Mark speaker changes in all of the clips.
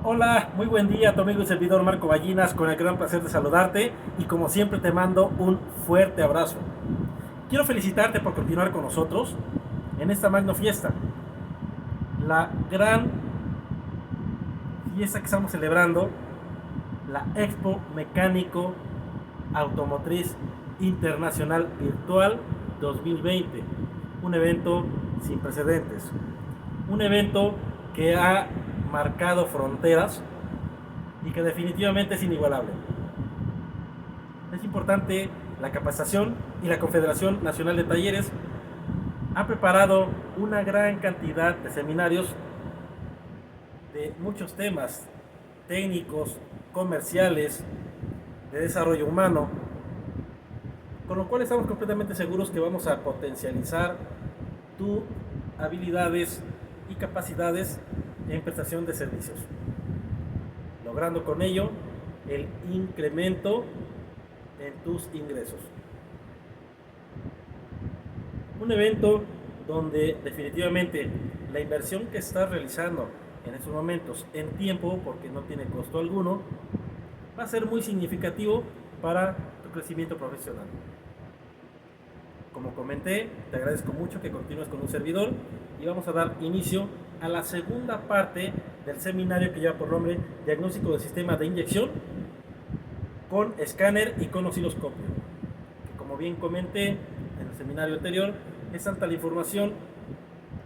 Speaker 1: Hola, muy buen día, tu amigo y servidor Marco Ballinas, con el gran placer de saludarte y como siempre te mando un fuerte abrazo. Quiero felicitarte por continuar con nosotros en esta magna fiesta, la gran fiesta que estamos celebrando, la Expo Mecánico Automotriz Internacional Virtual 2020, un evento sin precedentes, un evento que ha marcado fronteras y que definitivamente es inigualable. Es importante la capacitación y la Confederación Nacional de Talleres ha preparado una gran cantidad de seminarios de muchos temas técnicos, comerciales, de desarrollo humano, con lo cual estamos completamente seguros que vamos a potencializar tus habilidades y capacidades en prestación de servicios, logrando con ello el incremento en tus ingresos. Un evento donde definitivamente la inversión que estás realizando en estos momentos en tiempo, porque no tiene costo alguno, va a ser muy significativo para tu crecimiento profesional. Como comenté, te agradezco mucho que continúes con un servidor y vamos a dar inicio a la segunda parte del seminario que lleva por nombre Diagnóstico del Sistema de Inyección con escáner y con osciloscopio. Que como bien comenté en el seminario anterior, es tanta la información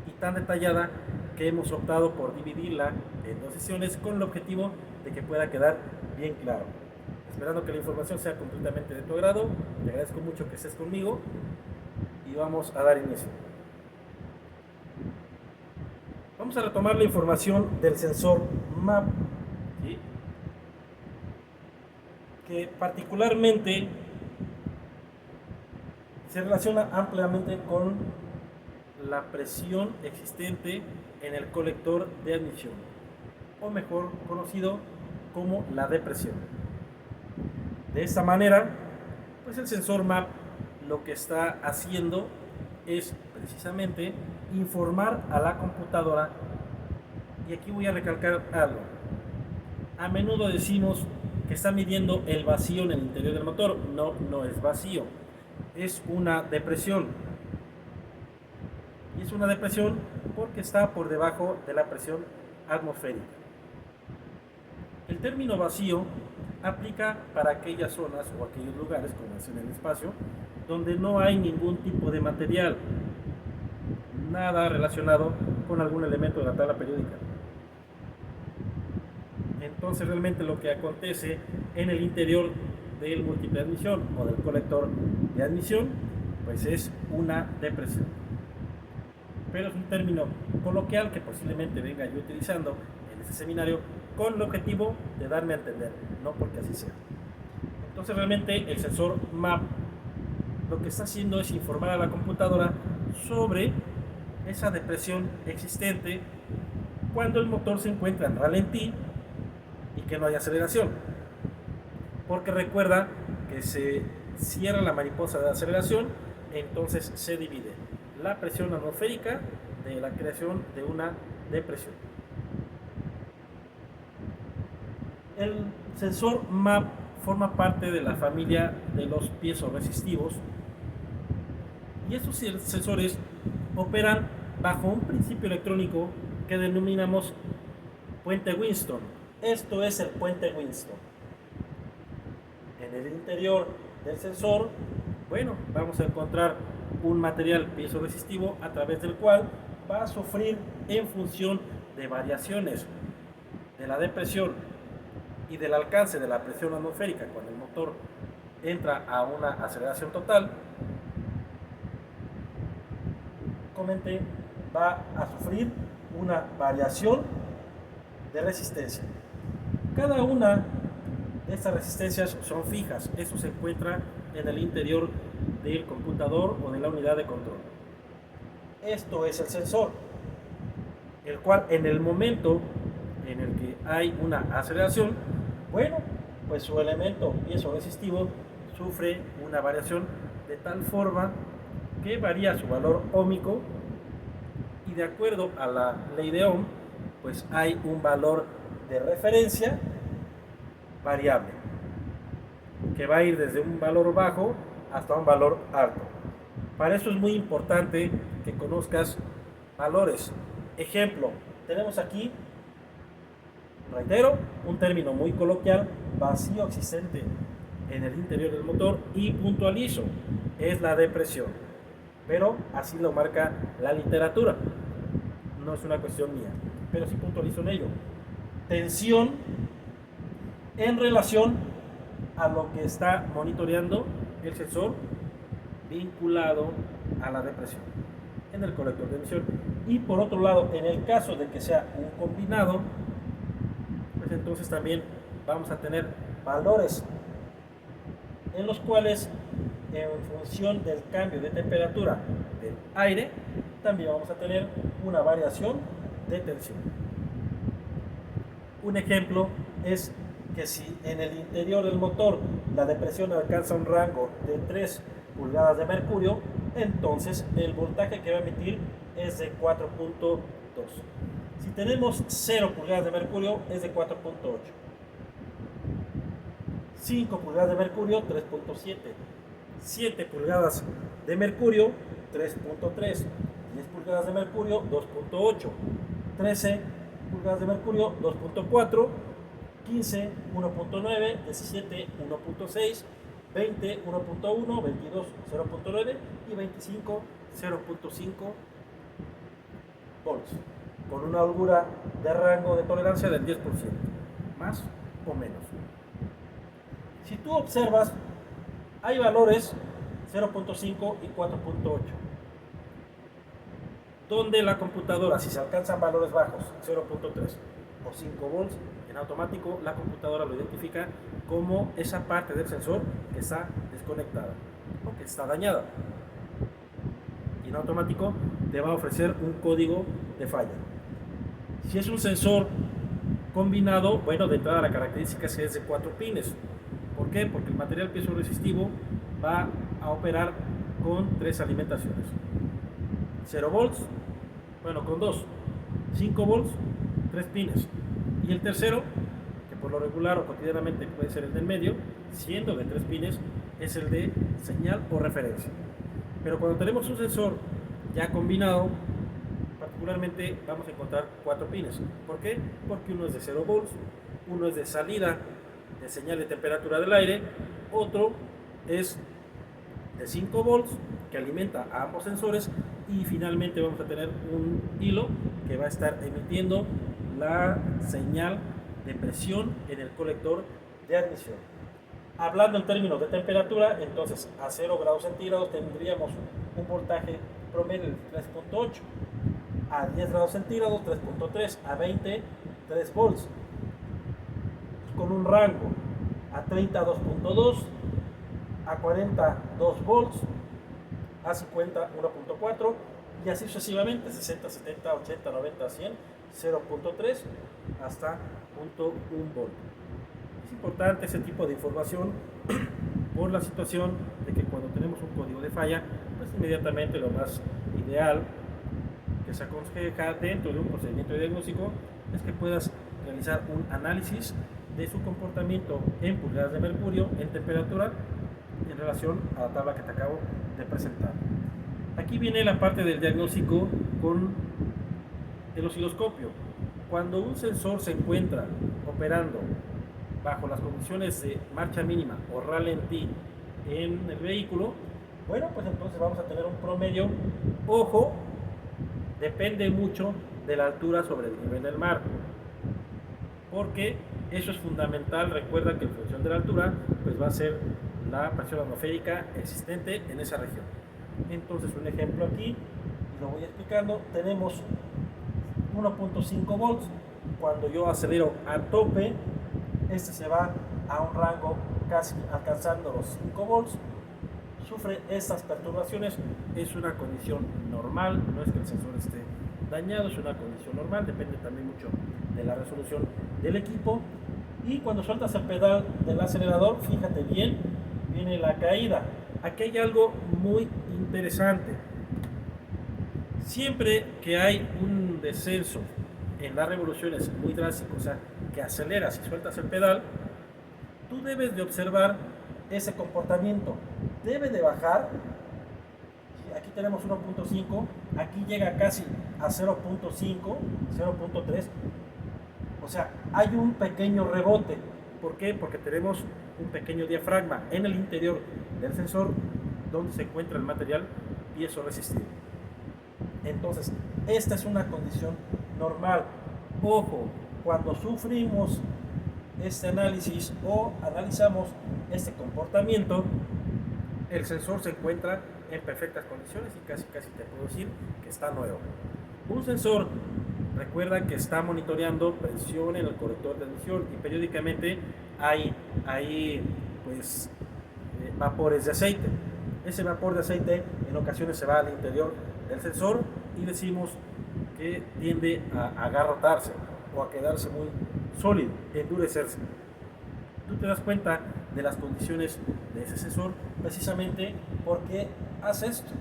Speaker 1: y tan detallada que hemos optado por dividirla en dos sesiones con el objetivo de que pueda quedar bien claro. Esperando que la información sea completamente de tu agrado, te agradezco mucho que estés conmigo y vamos a dar inicio. Vamos a retomar la información del sensor MAP, ¿sí? Que particularmente se relaciona ampliamente con la presión existente en el colector de admisión, o mejor conocido como la depresión. De esta manera, pues el sensor MAP lo que está haciendo es precisamente informar a la computadora, y aquí voy a recalcar algo. A menudo decimos que está midiendo el vacío en el interior del motor. No, no es vacío, es una depresión. Y es una depresión porque está por debajo de la presión atmosférica. El término vacío aplica para aquellas zonas o aquellos lugares, como es en el espacio, donde no hay ningún tipo de material, nada relacionado con algún elemento de la tabla periódica. Entonces realmente lo que acontece en el interior del múltiple de admisión o del colector de admisión, pues es una depresión. Pero es un término coloquial que posiblemente venga yo utilizando en este seminario con el objetivo de darme a entender, no porque así sea. Entonces realmente el sensor MAP lo que está haciendo es informar a la computadora sobre esa depresión existente cuando el motor se encuentra en ralentí y que no hay aceleración, porque recuerda que se cierra la mariposa de aceleración, entonces se divide la presión atmosférica de la creación de una depresión. El sensor MAP forma parte de la familia de los piezoresistivos, y estos sensores operan bajo un principio electrónico que denominamos puente Winston. Esto es el puente Winston. En el interior del sensor, bueno, vamos a encontrar un material piezoresistivo a través del cual va a sufrir en función de variaciones de la depresión y del alcance de la presión atmosférica cuando el motor entra a una aceleración total, comenté, va a sufrir una variación de resistencia. Cada una de estas resistencias son fijas. Eso se encuentra en el interior del computador o de la unidad de control. Esto es el sensor, el cual en el momento en el que hay una aceleración, bueno, pues su elemento piezoresistivo sufre una variación de tal forma que varía su valor óhmico, y de acuerdo a la ley de Ohm, pues hay un valor de referencia variable que va a ir desde un valor bajo hasta un valor alto. Para eso es muy importante que conozcas valores. Ejemplo, tenemos aquí, reitero, un término muy coloquial: vacío existente en el interior del motor, y puntualizo, es la depresión, pero así lo marca la literatura, no es una cuestión mía, pero sí puntualizo en ello. Tensión en relación a lo que está monitoreando el sensor vinculado a la depresión en el colector de emisión. Y por otro lado, en el caso de que sea un combinado, pues entonces también vamos a tener valores en los cuales, en función del cambio de temperatura del aire, también vamos a tener una variación de tensión. Un ejemplo es que si en el interior del motor la depresión alcanza un rango de 3 pulgadas de mercurio, entonces el voltaje que va a emitir es de 4.2. Si tenemos 0 pulgadas de mercurio, es de 4.8. 5 pulgadas de mercurio, 3.7. 7 pulgadas de mercurio, 3.3. 10 pulgadas de mercurio, 2.8. 13 pulgadas de mercurio, 2.4. 15, 1.9. 17, 1.6. 20, 1.1. 22, 0.9. Y 25, 0.5 volts, con una holgura de rango de tolerancia del 10%, más o menos. Si tú observas, hay valores 0.5 y 4.8, donde la computadora, si se alcanzan valores bajos, 0.3 o 5 volts, en automático la computadora lo identifica como esa parte del sensor que está desconectada o que está dañada, y en automático te va a ofrecer un código de falla. Si es un sensor combinado, bueno, de entrada la característica es que es de 4 pines. ¿Por qué? Porque el material piezoresistivo va a operar con 3 alimentaciones: 0 volts, bueno, con 2, 5 volts, 3 pines, y el tercero, que por lo regular o cotidianamente puede ser el del medio, siendo de 3 pines, es el de señal o referencia. Pero cuando tenemos un sensor ya combinado, particularmente vamos a encontrar 4 pines. ¿Por qué? Porque uno es de 0 volts, uno es de salida de señal de temperatura del aire, otro es de 5 volts que alimenta a ambos sensores, y finalmente vamos a tener un hilo que va a estar emitiendo la señal de presión en el colector de admisión. Hablando en términos de temperatura, entonces a 0 grados centígrados tendríamos un voltaje promedio de 3.8, a 10 grados centígrados 3.3, a 20 3 volts, con un rango a 30 2.2, a 40 2 volts, a 50 1.4, y así sucesivamente, 60, 70, 80, 90, 100, 0.3 hasta 0.1 volt. Es importante ese tipo de información por la situación de que cuando tenemos un código de falla, pues inmediatamente lo más ideal que se aconseja dentro de un procedimiento diagnóstico es que puedas realizar un análisis de su comportamiento en pulgadas de mercurio, en temperatura, en relación a la tabla que te acabo de presentar. Aquí viene la parte del diagnóstico con el osciloscopio. Cuando un sensor se encuentra operando bajo las condiciones de marcha mínima o ralentí en el vehículo, bueno, pues entonces vamos a tener un promedio. Ojo, depende mucho de la altura sobre el nivel del mar, porque eso es fundamental. Recuerda que en función de la altura, pues va a ser la presión atmosférica existente en esa región. Entonces, un ejemplo aquí, lo voy explicando. Tenemos 1.5 volts. Cuando yo acelero a tope, este se va a un rango casi alcanzando los 5 volts. Sufre estas perturbaciones, es una condición normal, no es que el sensor esté dañado, es una condición normal, depende también mucho de la resolución del equipo. Y cuando sueltas el pedal del acelerador, fíjate bien, viene la caída. Aquí hay algo muy interesante. Siempre que hay un descenso en las revoluciones muy drástico, o sea, que aceleras y sueltas el pedal, tú debes de observar ese comportamiento. Debe de bajar. Aquí tenemos 1.5, aquí llega casi a 0.5, 0.3. O sea, hay un pequeño rebote. ¿Por qué? Porque tenemos un pequeño diafragma en el interior del sensor donde se encuentra el material piezoresistivo. Entonces, esta es una condición normal. Ojo, cuando sufrimos este análisis o analizamos este comportamiento, el sensor se encuentra en perfectas condiciones y casi te puedo decir que está nuevo. Un sensor, recuerda que está monitoreando presión en el colector de admisión y periódicamente hay pues vapores de aceite. Ese vapor de aceite en ocasiones se va al interior del sensor y decimos que tiende a agarrotarse o a quedarse muy sólido, endurecerse. Tú te das cuenta de las condiciones de ese sensor precisamente porque hace esto.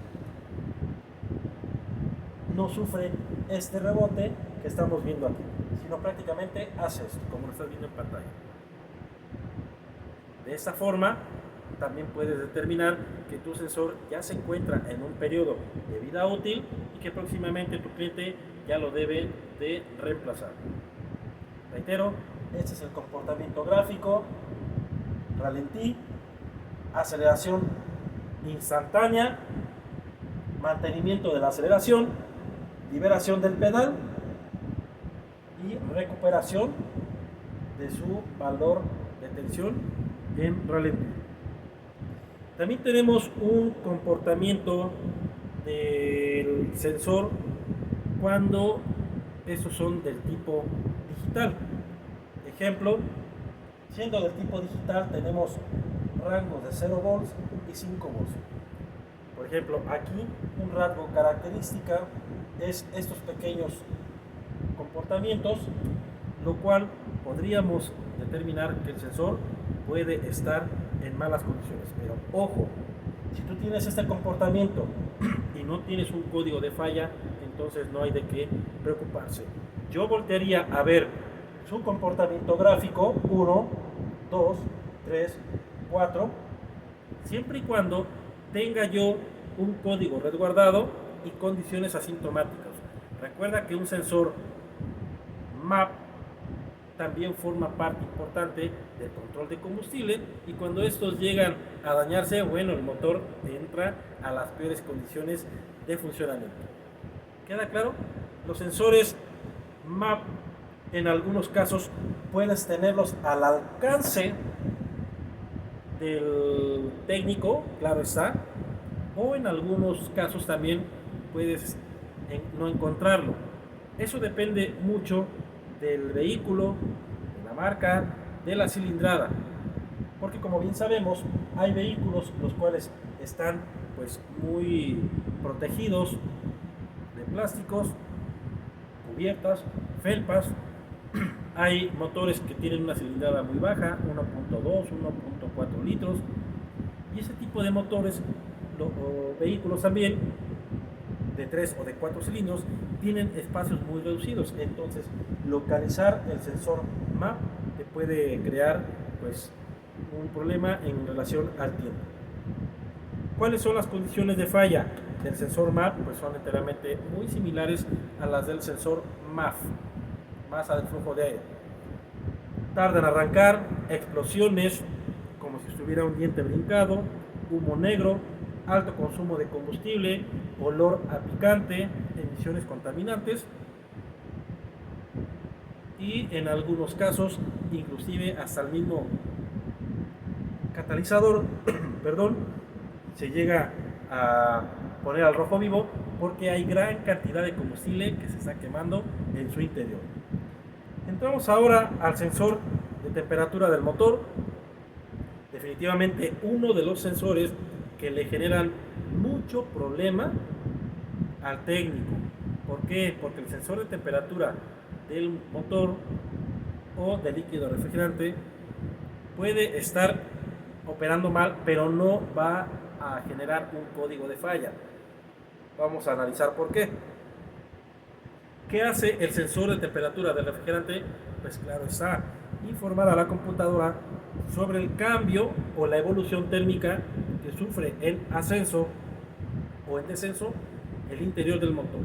Speaker 1: No sufre este rebote que estamos viendo aquí, sino prácticamente hace esto, como lo estás viendo en pantalla. De esta forma, también puedes determinar que tu sensor ya se encuentra en un periodo de vida útil y que próximamente tu cliente ya lo debe de reemplazar. Reitero, este es el comportamiento gráfico: ralentí, aceleración instantánea, mantenimiento de la aceleración, liberación del pedal y recuperación de su valor de tensión en ralentí. También tenemos un comportamiento del sensor cuando estos son del tipo digital. Ejemplo, siendo del tipo digital tenemos rangos de 0 volts y 5 volts. Por ejemplo, aquí un rasgo característica es estos pequeños comportamientos, lo cual podríamos determinar que el sensor puede estar en malas condiciones. Pero ojo, si tú tienes este comportamiento y no tienes un código de falla, entonces no hay de qué preocuparse. Yo voltearía a ver su comportamiento gráfico 1, 2, 3, 4, siempre y cuando tenga yo un código resguardado y condiciones asintomáticas. Recuerda que un sensor MAP también forma parte importante del control de combustible y cuando estos llegan a dañarse, bueno, el motor entra a las peores condiciones de funcionamiento. ¿Queda claro? Los sensores MAP en algunos casos puedes tenerlos al alcance del técnico, claro está, o en algunos casos también puedes no encontrarlo. Eso depende mucho del vehículo, de la marca, de la cilindrada, porque como bien sabemos hay vehículos los cuales están pues muy protegidos de plásticos, cubiertas, felpas. Hay motores que tienen una cilindrada muy baja, 1.2, 1.4 litros, y ese tipo de motores o vehículos también de 3 o de 4 cilindros tienen espacios muy reducidos, entonces localizar el sensor MAP te puede crear pues un problema en relación al tiempo. ¿Cuáles son las condiciones de falla del sensor MAP? Pues son enteramente muy similares a las del sensor MAF, masa del flujo de aire. Tarda en arrancar, explosiones como si estuviera un diente brincado, humo negro, alto consumo de combustible, olor a picante, emisiones contaminantes y en algunos casos inclusive hasta el mismo catalizador se llega a poner al rojo vivo porque hay gran cantidad de combustible que se está quemando en su interior. Entramos ahora al sensor de temperatura del motor. Definitivamente uno de los sensores que le generan mucho problema al técnico. ¿Por qué? Porque el sensor de temperatura del motor o del líquido refrigerante puede estar operando mal, pero no va a generar un código de falla. Vamos a analizar por qué. ¿Qué hace el sensor de temperatura del refrigerante? Pues claro está, informar a la computadora sobre el cambio o la evolución térmica que sufre en ascenso o en descenso el interior del motor.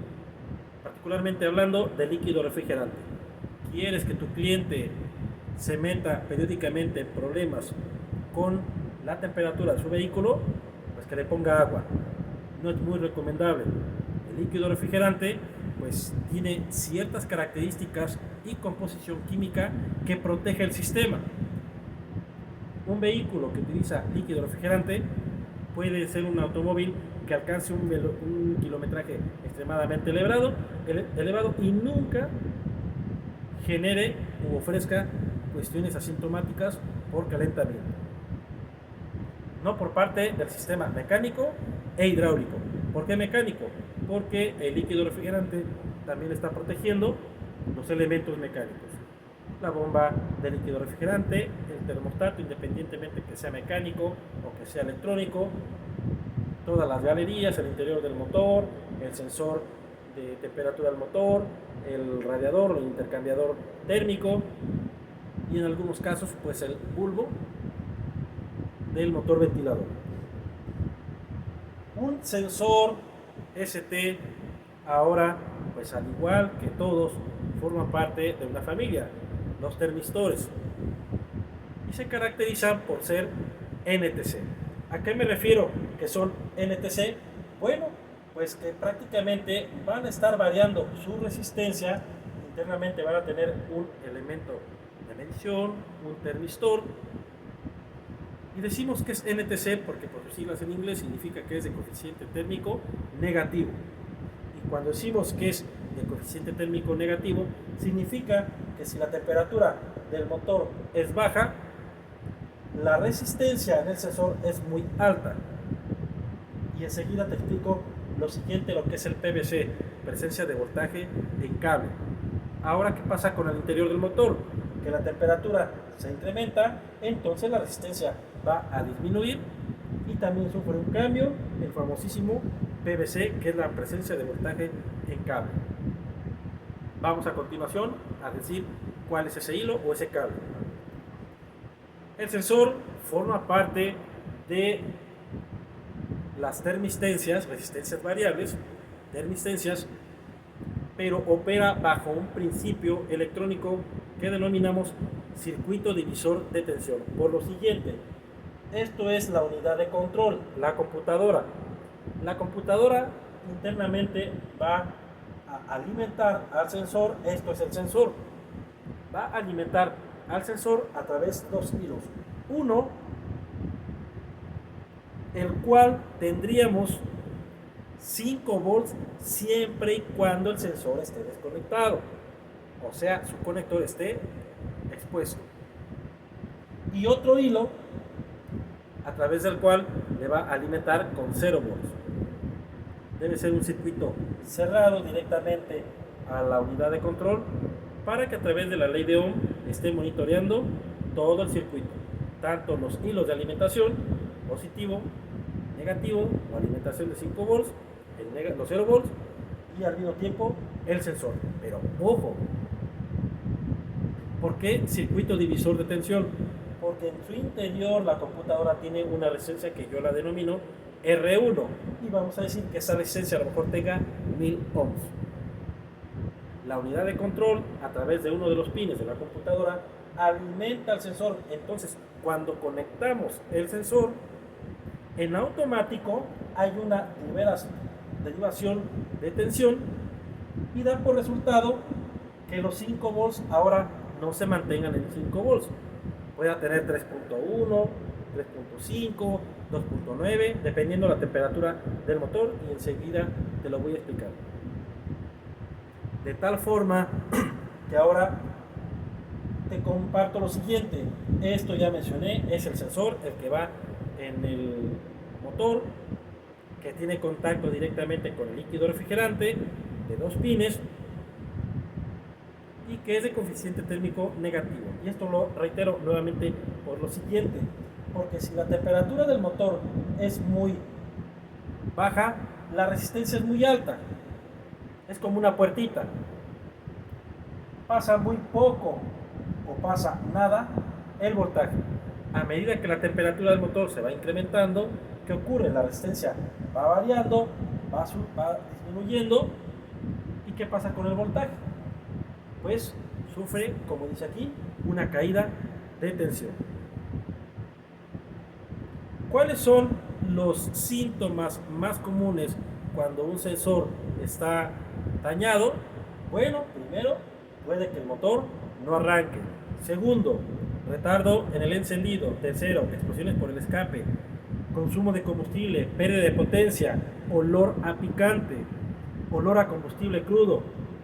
Speaker 1: Particularmente hablando de líquido refrigerante. ¿Quieres que tu cliente se meta periódicamente en problemas con la temperatura de su vehículo? Pues que le ponga agua. No es muy recomendable. El líquido refrigerante pues tiene ciertas características y composición química que protege el sistema. Un vehículo que utiliza líquido refrigerante puede ser un automóvil que alcance un kilometraje extremadamente elevado y nunca genere u ofrezca cuestiones asintomáticas por calentamiento. No por parte del sistema mecánico e hidráulico. ¿Por qué mecánico? Porque el líquido refrigerante también está protegiendo los elementos mecánicos. La bomba de líquido refrigerante, el termostato, independientemente que sea mecánico o que sea electrónico, todas las galerías, el interior del motor, el sensor de temperatura del motor, el radiador, el intercambiador térmico y en algunos casos pues el bulbo del motor ventilador. Un sensor ST ahora pues al igual que todos forma parte de una familia, los termistores, y se caracterizan por ser NTC. ¿A qué me refiero que son NTC? Bueno, pues que prácticamente van a estar variando su resistencia. Internamente van a tener un elemento de medición, un termistor, y decimos que es NTC porque por sus siglas en inglés significa que es de coeficiente térmico negativo. Y cuando decimos que es de coeficiente térmico negativo, significa que si la temperatura del motor es baja, la resistencia en el sensor es muy alta. Y enseguida te explico lo siguiente, lo que es el PVC, presencia de voltaje en cable. Ahora, ¿qué pasa con el interior del motor? Que la temperatura se incrementa, entonces la resistencia va a disminuir y también sufre un cambio, el famosísimo PVC, que es la presencia de voltaje en cable. Vamos a continuación a decir cuál es ese hilo o ese cable. El sensor forma parte de las termistencias, resistencias variables, termistencias, pero opera bajo un principio electrónico que denominamos circuito divisor de tensión. Por lo siguiente, esto es la unidad de control, la computadora. La computadora internamente va a alimentar al sensor, esto es el sensor, va a alimentar al sensor a través de dos hilos. Uno, el cual tendríamos 5 volts siempre y cuando el sensor esté desconectado, o sea, su conector esté expuesto. Y otro hilo a través del cual le va a alimentar con 0 volts. Debe ser un circuito cerrado directamente a la unidad de control para que a través de la ley de Ohm esté monitoreando todo el circuito, tanto los hilos de alimentación, positivo, negativo o alimentación de 5 volts, los 0 volts y al mismo tiempo el sensor. Pero ojo, ¿por qué circuito divisor de tensión? Porque en su interior la computadora tiene una resistencia que yo la denomino R1 y vamos a decir que esa resistencia a lo mejor tenga 1000 ohms. La unidad de control a través de uno de los pines de la computadora alimenta al sensor. Entonces cuando conectamos el sensor, en automático hay una derivación de tensión y da por resultado que los 5 volts ahora no se mantengan en 5 volts. Pueda tener 3.1, 3.5, 2.9, dependiendo la temperatura del motor, y enseguida te lo voy a explicar. De tal forma que ahora te comparto lo siguiente. Esto ya mencioné, es el sensor, el que va en el motor, que tiene contacto directamente con el líquido refrigerante de 2 pines y que es de coeficiente térmico negativo. Y esto lo reitero nuevamente por lo siguiente, porque si la temperatura del motor es muy baja, la resistencia es muy alta. Es como una puertita. Pasa muy poco o pasa nada el voltaje. A medida que la temperatura del motor se va incrementando, ¿qué ocurre? La resistencia va variando, va disminuyendo. ¿Y qué pasa con el voltaje? Pues sufre, como dice aquí, una caída de tensión. ¿Cuáles son los síntomas más comunes cuando un sensor está dañado? Bueno, primero, puede que el motor no arranque. Segundo, retardo en el encendido. Tercero, explosiones por el escape. Consumo de combustible, pérdida de potencia, olor a picante, olor a combustible crudo.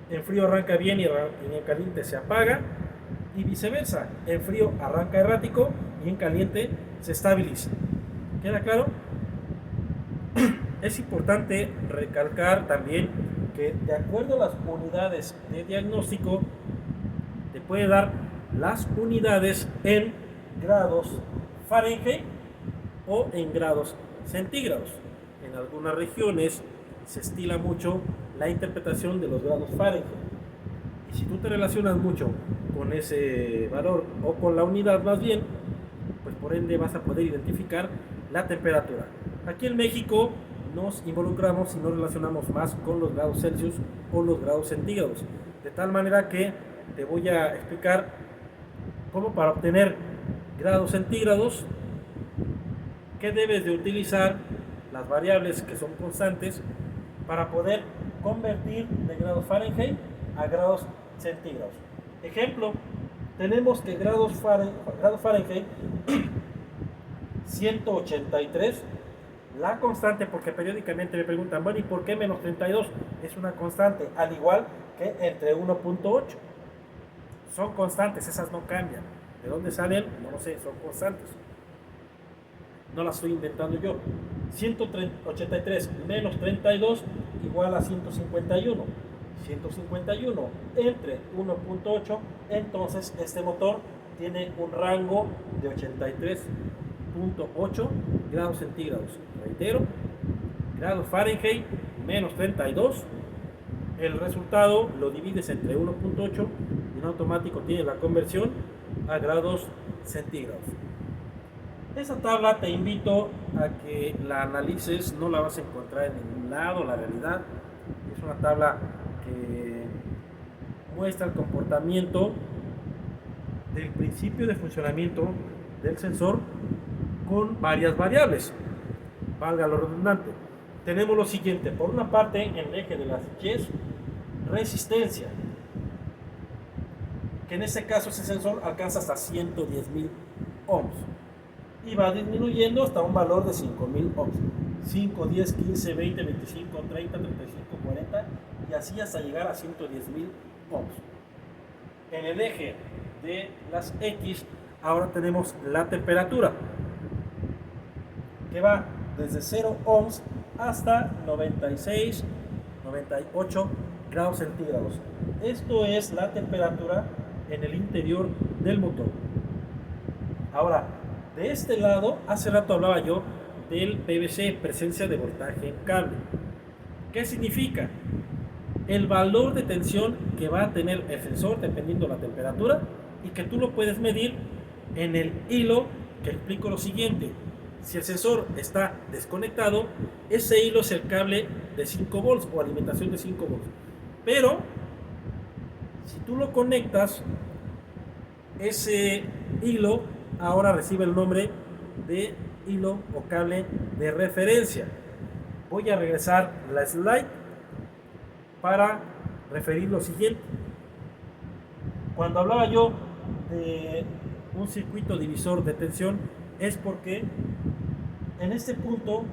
Speaker 1: En frío arranca bien y en caliente se apaga, y viceversa. En frío arranca errático y en caliente se estabiliza. ¿Queda claro? Es importante recalcar también que, de acuerdo a las unidades de diagnóstico, te puede dar las unidades en grados Fahrenheit o en grados centígrados. En algunas regiones se estila mucho la interpretación de los grados Fahrenheit. Y si tú te relacionas mucho con ese valor o con la unidad más bien, pues por ende vas a poder identificar la temperatura. Aquí en México nos involucramos y nos relacionamos más con los grados Celsius o los grados centígrados. De tal manera que te voy a explicar cómo, para obtener grados centígrados, qué debes de utilizar, las variables que son constantes, para poder convertir de grados Fahrenheit a grados centígrados. Ejemplo, tenemos que grados Fahrenheit 183, la constante, porque periódicamente me preguntan, bueno, ¿y por qué menos 32? Es una constante, al igual que entre 1.8. Son constantes, esas no cambian. ¿De dónde salen? No lo sé, son constantes. No las estoy inventando yo. 183 menos 32 igual a 151. 151 entre 1.8, entonces este motor tiene un rango de 83.8 grados centígrados. Reitero, grados Fahrenheit menos 32. El resultado lo divides entre 1.8 y en automático tiene la conversión a grados centígrados. Esa tabla te invito a que la analices, no la vas a encontrar en ningún lado, la realidad. Es una tabla que muestra el comportamiento del principio de funcionamiento del sensor con varias variables. Valga lo redundante. Tenemos lo siguiente: por una parte, en el eje de las Y, resistencia, que en este caso ese sensor alcanza hasta 110.000 ohms y va disminuyendo hasta un valor de 5.000 ohms. 5, 10, 15, 20, 25, 30, 35, 40 y así hasta llegar a 110.000 ohms. En el eje de las X ahora tenemos la temperatura, que va desde 0 ohms hasta 96, 98 grados centígrados. Esto es la temperatura en el interior del motor. Ahora, de este lado, hace rato hablaba yo del PVC, presencia de voltaje en cable. ¿Qué significa? El valor de tensión que va a tener el sensor dependiendo de la temperatura, y que tú lo puedes medir en el hilo, que explico lo siguiente. Si el sensor está desconectado, ese hilo es el cable de 5 volts o alimentación de 5 volts. Pero si tú lo conectas, ese hilo ahora recibe el nombre de hilo o cable de referencia. Voy a regresar la slide para referir lo siguiente. Cuando hablaba yo de un circuito divisor de tensión, es porque en este punto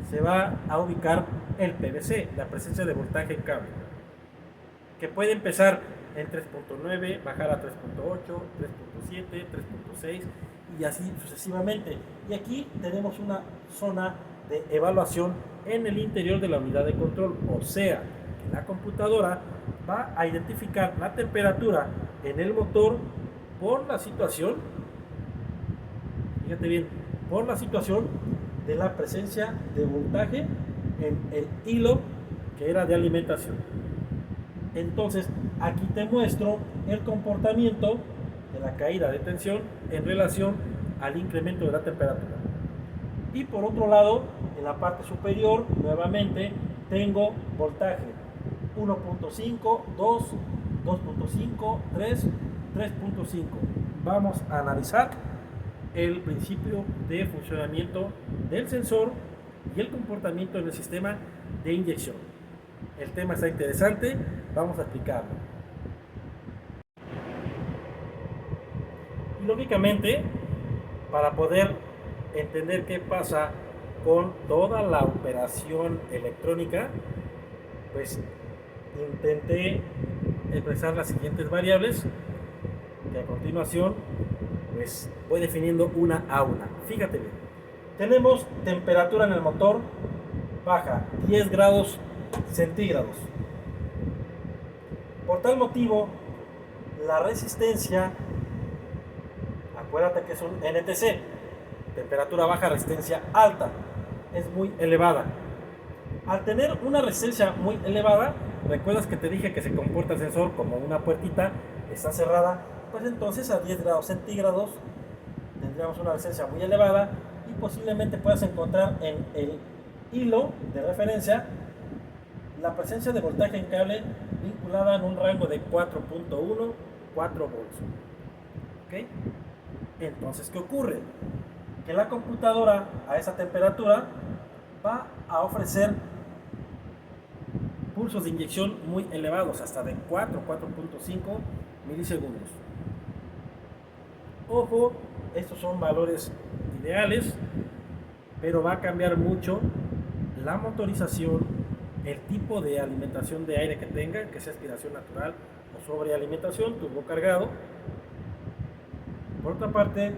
Speaker 1: se va a ubicar el PVC, la presencia de voltaje en cable, que puede empezar en 3.9, bajar a 3.8, 3.7, 3.6 y así sucesivamente. Y aquí tenemos una zona de evaluación en el interior de la unidad de control, o sea, que la computadora va a identificar la temperatura en el motor por la situación, fíjate bien, por la situación de la presencia de voltaje en el hilo que era de alimentación. Entonces, aquí te muestro el comportamiento de la caída de tensión en relación al incremento de la temperatura. Y por otro lado, en la parte superior, nuevamente, tengo voltaje 1.5, 2, 2.5, 3, 3.5. Vamos a analizar el principio de funcionamiento del sensor y el comportamiento del sistema de inyección. El tema está interesante, vamos a explicarlo. Y lógicamente, para poder entender qué pasa con toda la operación electrónica, pues intenté expresar las siguientes variables que a continuación pues voy definiendo una a una. Fíjate bien, tenemos temperatura en el motor baja 10 grados centígrados. Por tal motivo, la resistencia, acuérdate que es un NTC, temperatura baja, resistencia alta, es muy elevada. Al tener una resistencia muy elevada, recuerdas que te dije que se comporta el sensor como una puertita, está cerrada, pues entonces a 10 grados centígrados tendríamos una resistencia muy elevada y posiblemente puedas encontrar en el hilo de referencia la presencia de voltaje en cable vinculada en un rango de 4.1, 4 volts. ¿Okay? Entonces, ¿qué ocurre? Que la computadora a esa temperatura va a ofrecer pulsos de inyección muy elevados, hasta de 4, 4.5 milisegundos. Ojo, estos son valores ideales, pero va a cambiar mucho la motorización, el tipo de alimentación de aire que tenga, que sea aspiración natural o sobrealimentación, turbo cargado. Por otra parte,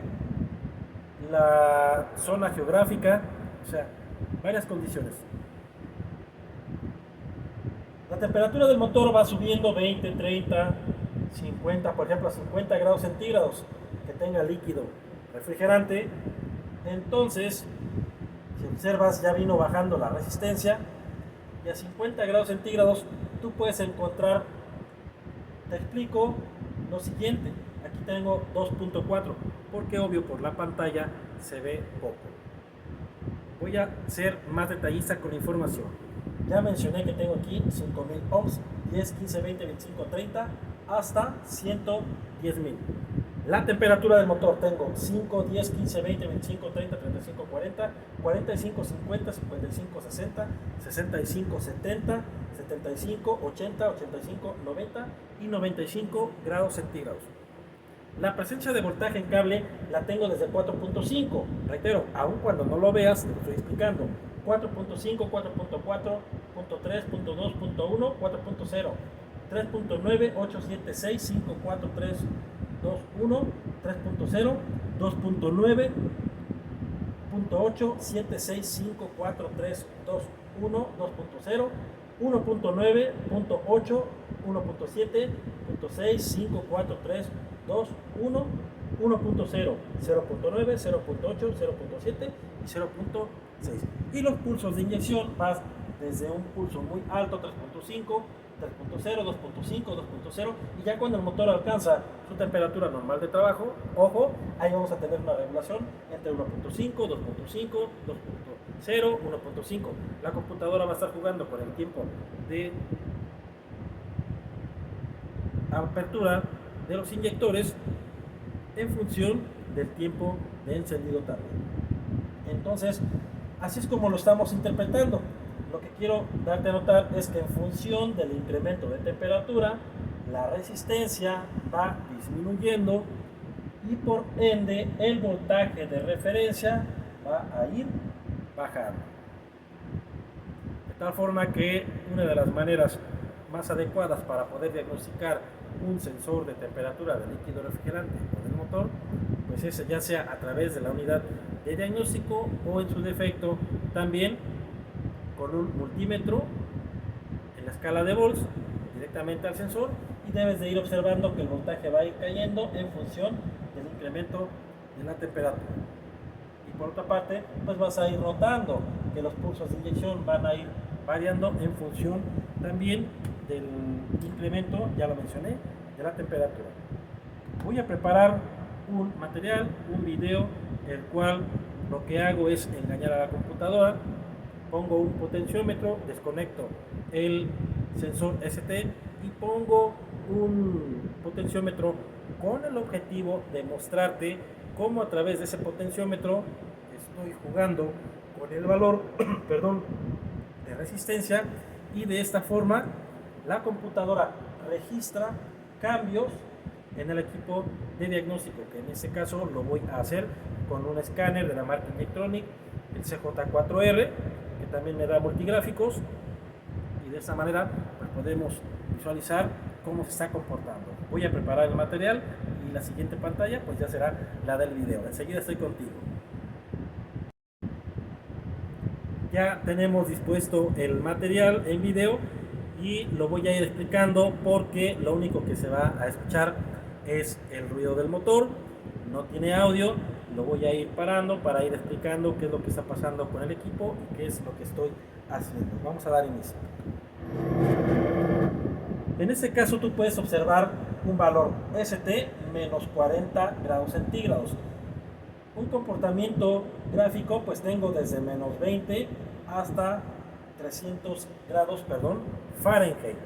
Speaker 1: la zona geográfica, o sea, varias condiciones. La temperatura del motor va subiendo 20, 30, 50, por ejemplo a 50 grados centígrados, que tenga líquido refrigerante. Entonces, si observas, ya vino bajando la resistencia y a 50 grados centígrados tú puedes encontrar, te explico lo siguiente. Aquí tengo 2.4 porque obvio por la pantalla se ve poco. Voy a ser más detallista con la información. Ya mencioné que tengo aquí 5000 ohms, 10, 15, 20, 25, 30 hasta 110.000. La temperatura del motor tengo 5, 10, 15, 20, 25, 30, 35, 40, 45, 50, 55, 60, 65, 70, 75, 80, 85, 90 y 95 grados centígrados. La presencia de voltaje en cable la tengo desde 4.5. Reitero, aun cuando no lo veas, te lo estoy explicando. 4.5, 4.4, .3, .2, .1, 4.0, 3.9, 8, 7, 6, 5, 4, 3, 2, 1, 3.0, 2.9, .8, 7, 6, 5, 4, 3, 2, 1, 2.0, 1.9, .8, 1.7, .6, 5, 4, 3, 2, 1, 1.0, 0.9, 0.8, 0.7 y 0.6. Y los pulsos de inyección van desde un pulso muy alto, 3.5, 3.0, 2.5, 2.0, y ya cuando el motor alcanza su temperatura normal de trabajo, ojo, ahí vamos a tener una regulación entre 1.5, 2.5, 2.0, 1.5. La computadora va a estar jugando con el tiempo de apertura de los inyectores en función del tiempo de encendido también. Entonces, así es como lo estamos interpretando. Lo que quiero darte a notar es que en función del incremento de temperatura, la resistencia va disminuyendo y por ende el voltaje de referencia va a ir bajando. De tal forma que una de las maneras más adecuadas para poder diagnosticar un sensor de temperatura del líquido refrigerante o del motor, pues es ya sea a través de la unidad de diagnóstico o en su defecto también con un multímetro en la escala de volts directamente al sensor, y debes de ir observando que el voltaje va a ir cayendo en función del incremento de la temperatura. Y por otra parte, pues vas a ir notando que los pulsos de inyección van a ir variando en función también del incremento, ya lo mencioné, de la temperatura. Voy a preparar un material, un video, el cual lo que hago es engañar a la computadora. Pongo un potenciómetro, desconecto el sensor ST y pongo un potenciómetro con el objetivo de mostrarte cómo a través de ese potenciómetro estoy jugando con el valor de resistencia, y de esta forma la computadora registra cambios en el equipo de diagnóstico, que en este caso lo voy a hacer con un escáner de la marca Electronic, el CJ4R, que también me da multigráficos, y de esta manera pues podemos visualizar cómo se está comportando. Voy a preparar el material y la siguiente pantalla pues ya será la del video. Enseguida estoy contigo. Ya tenemos dispuesto el material en video y lo voy a ir explicando, porque lo único que se va a escuchar es el ruido del motor, no tiene audio. Lo voy a ir parando para ir explicando qué es lo que está pasando con el equipo y qué es lo que estoy haciendo. Vamos a dar inicio. En este caso tú puedes observar un valor ST menos 40 grados centígrados. Un comportamiento gráfico pues tengo desde menos 20 hasta 300 grados, Fahrenheit.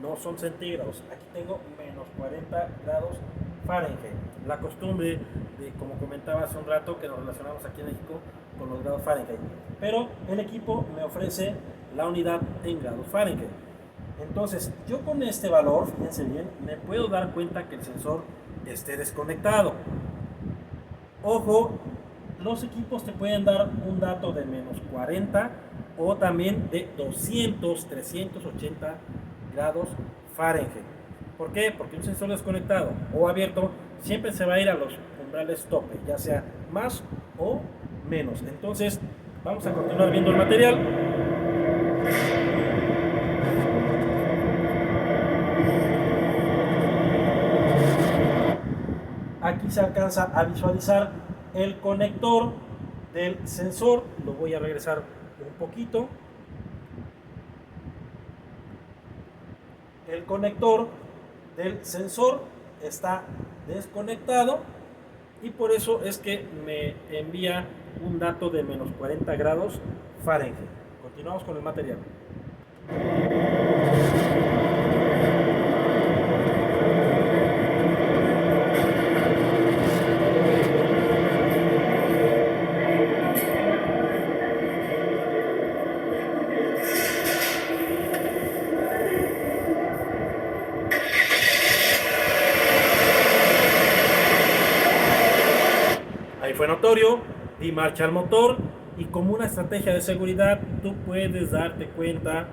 Speaker 1: No son centígrados. Aquí tengo menos 40 grados Fahrenheit. La costumbre de, como comentaba hace un rato, que nos relacionamos aquí en México con los grados Fahrenheit. Pero el equipo me ofrece la unidad en grados Fahrenheit. Entonces, yo con este valor, fíjense bien, me puedo dar cuenta que el sensor esté desconectado. Ojo, los equipos te pueden dar un dato de menos 40 o también de 200, 380 grados Fahrenheit. ¿Por qué? Porque un sensor desconectado o abierto siempre se va a ir a los umbrales tope, ya sea más o menos. Entonces, vamos a continuar viendo el material. Aquí se alcanza a visualizar el conector del sensor. Lo voy a regresar un poquito. El conector del sensor está desconectado y por eso es que me envía un dato de menos 40 grados Fahrenheit. Continuamos con el material. Fue notorio, di marcha al motor, y como una estrategia de seguridad tú puedes darte cuenta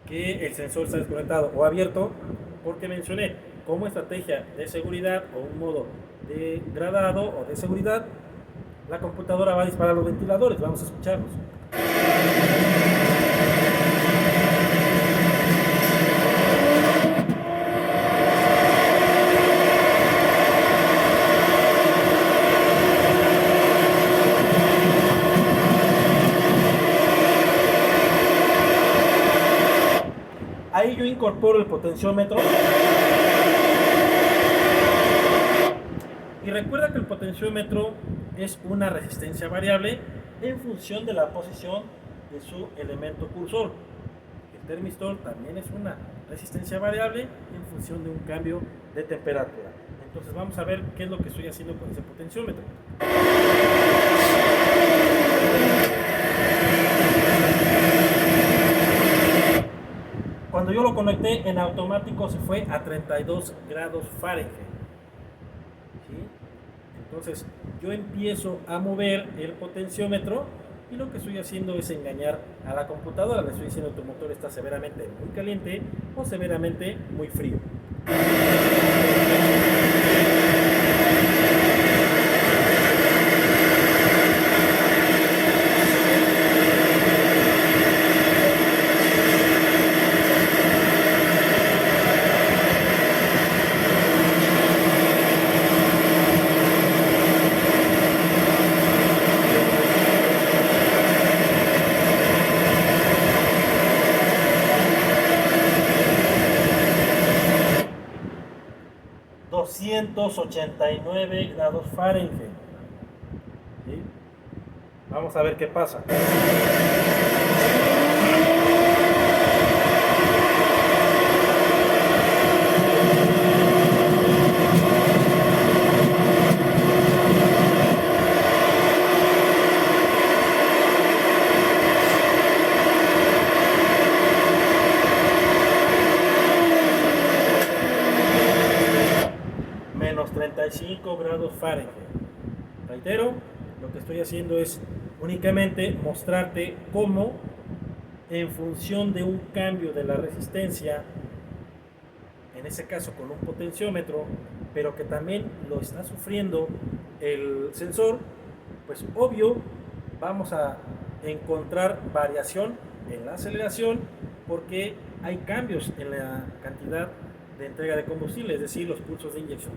Speaker 1: que el sensor está desconectado o abierto, porque mencioné como estrategia de seguridad o un modo de gradado o de seguridad, la computadora va a disparar los ventiladores. Vamos a escucharlos. Ahí yo incorporo el potenciómetro. Y recuerda que el potenciómetro es una resistencia variable en función de la posición de su elemento cursor. El termistor también es una resistencia variable en función de un cambio de temperatura. Entonces vamos a ver qué es lo que estoy haciendo con ese potenciómetro. Cuando yo lo conecté, en automático se fue a 32 grados Fahrenheit. ¿sí? Entonces yo empiezo a mover el potenciómetro y lo que estoy haciendo es engañar a la computadora. Le estoy diciendo tu motor está severamente muy caliente o severamente muy frío. 289 grados Fahrenheit. ¿Sí? Vamos a ver qué pasa. Menos 35 grados Fahrenheit. Reitero, lo que estoy haciendo es únicamente mostrarte cómo, en función de un cambio de la resistencia, en ese caso con un potenciómetro, pero que también lo está sufriendo el sensor, pues obvio vamos a encontrar variación en la aceleración porque hay cambios en la cantidad de entrega de combustible, es decir, los pulsos de inyección.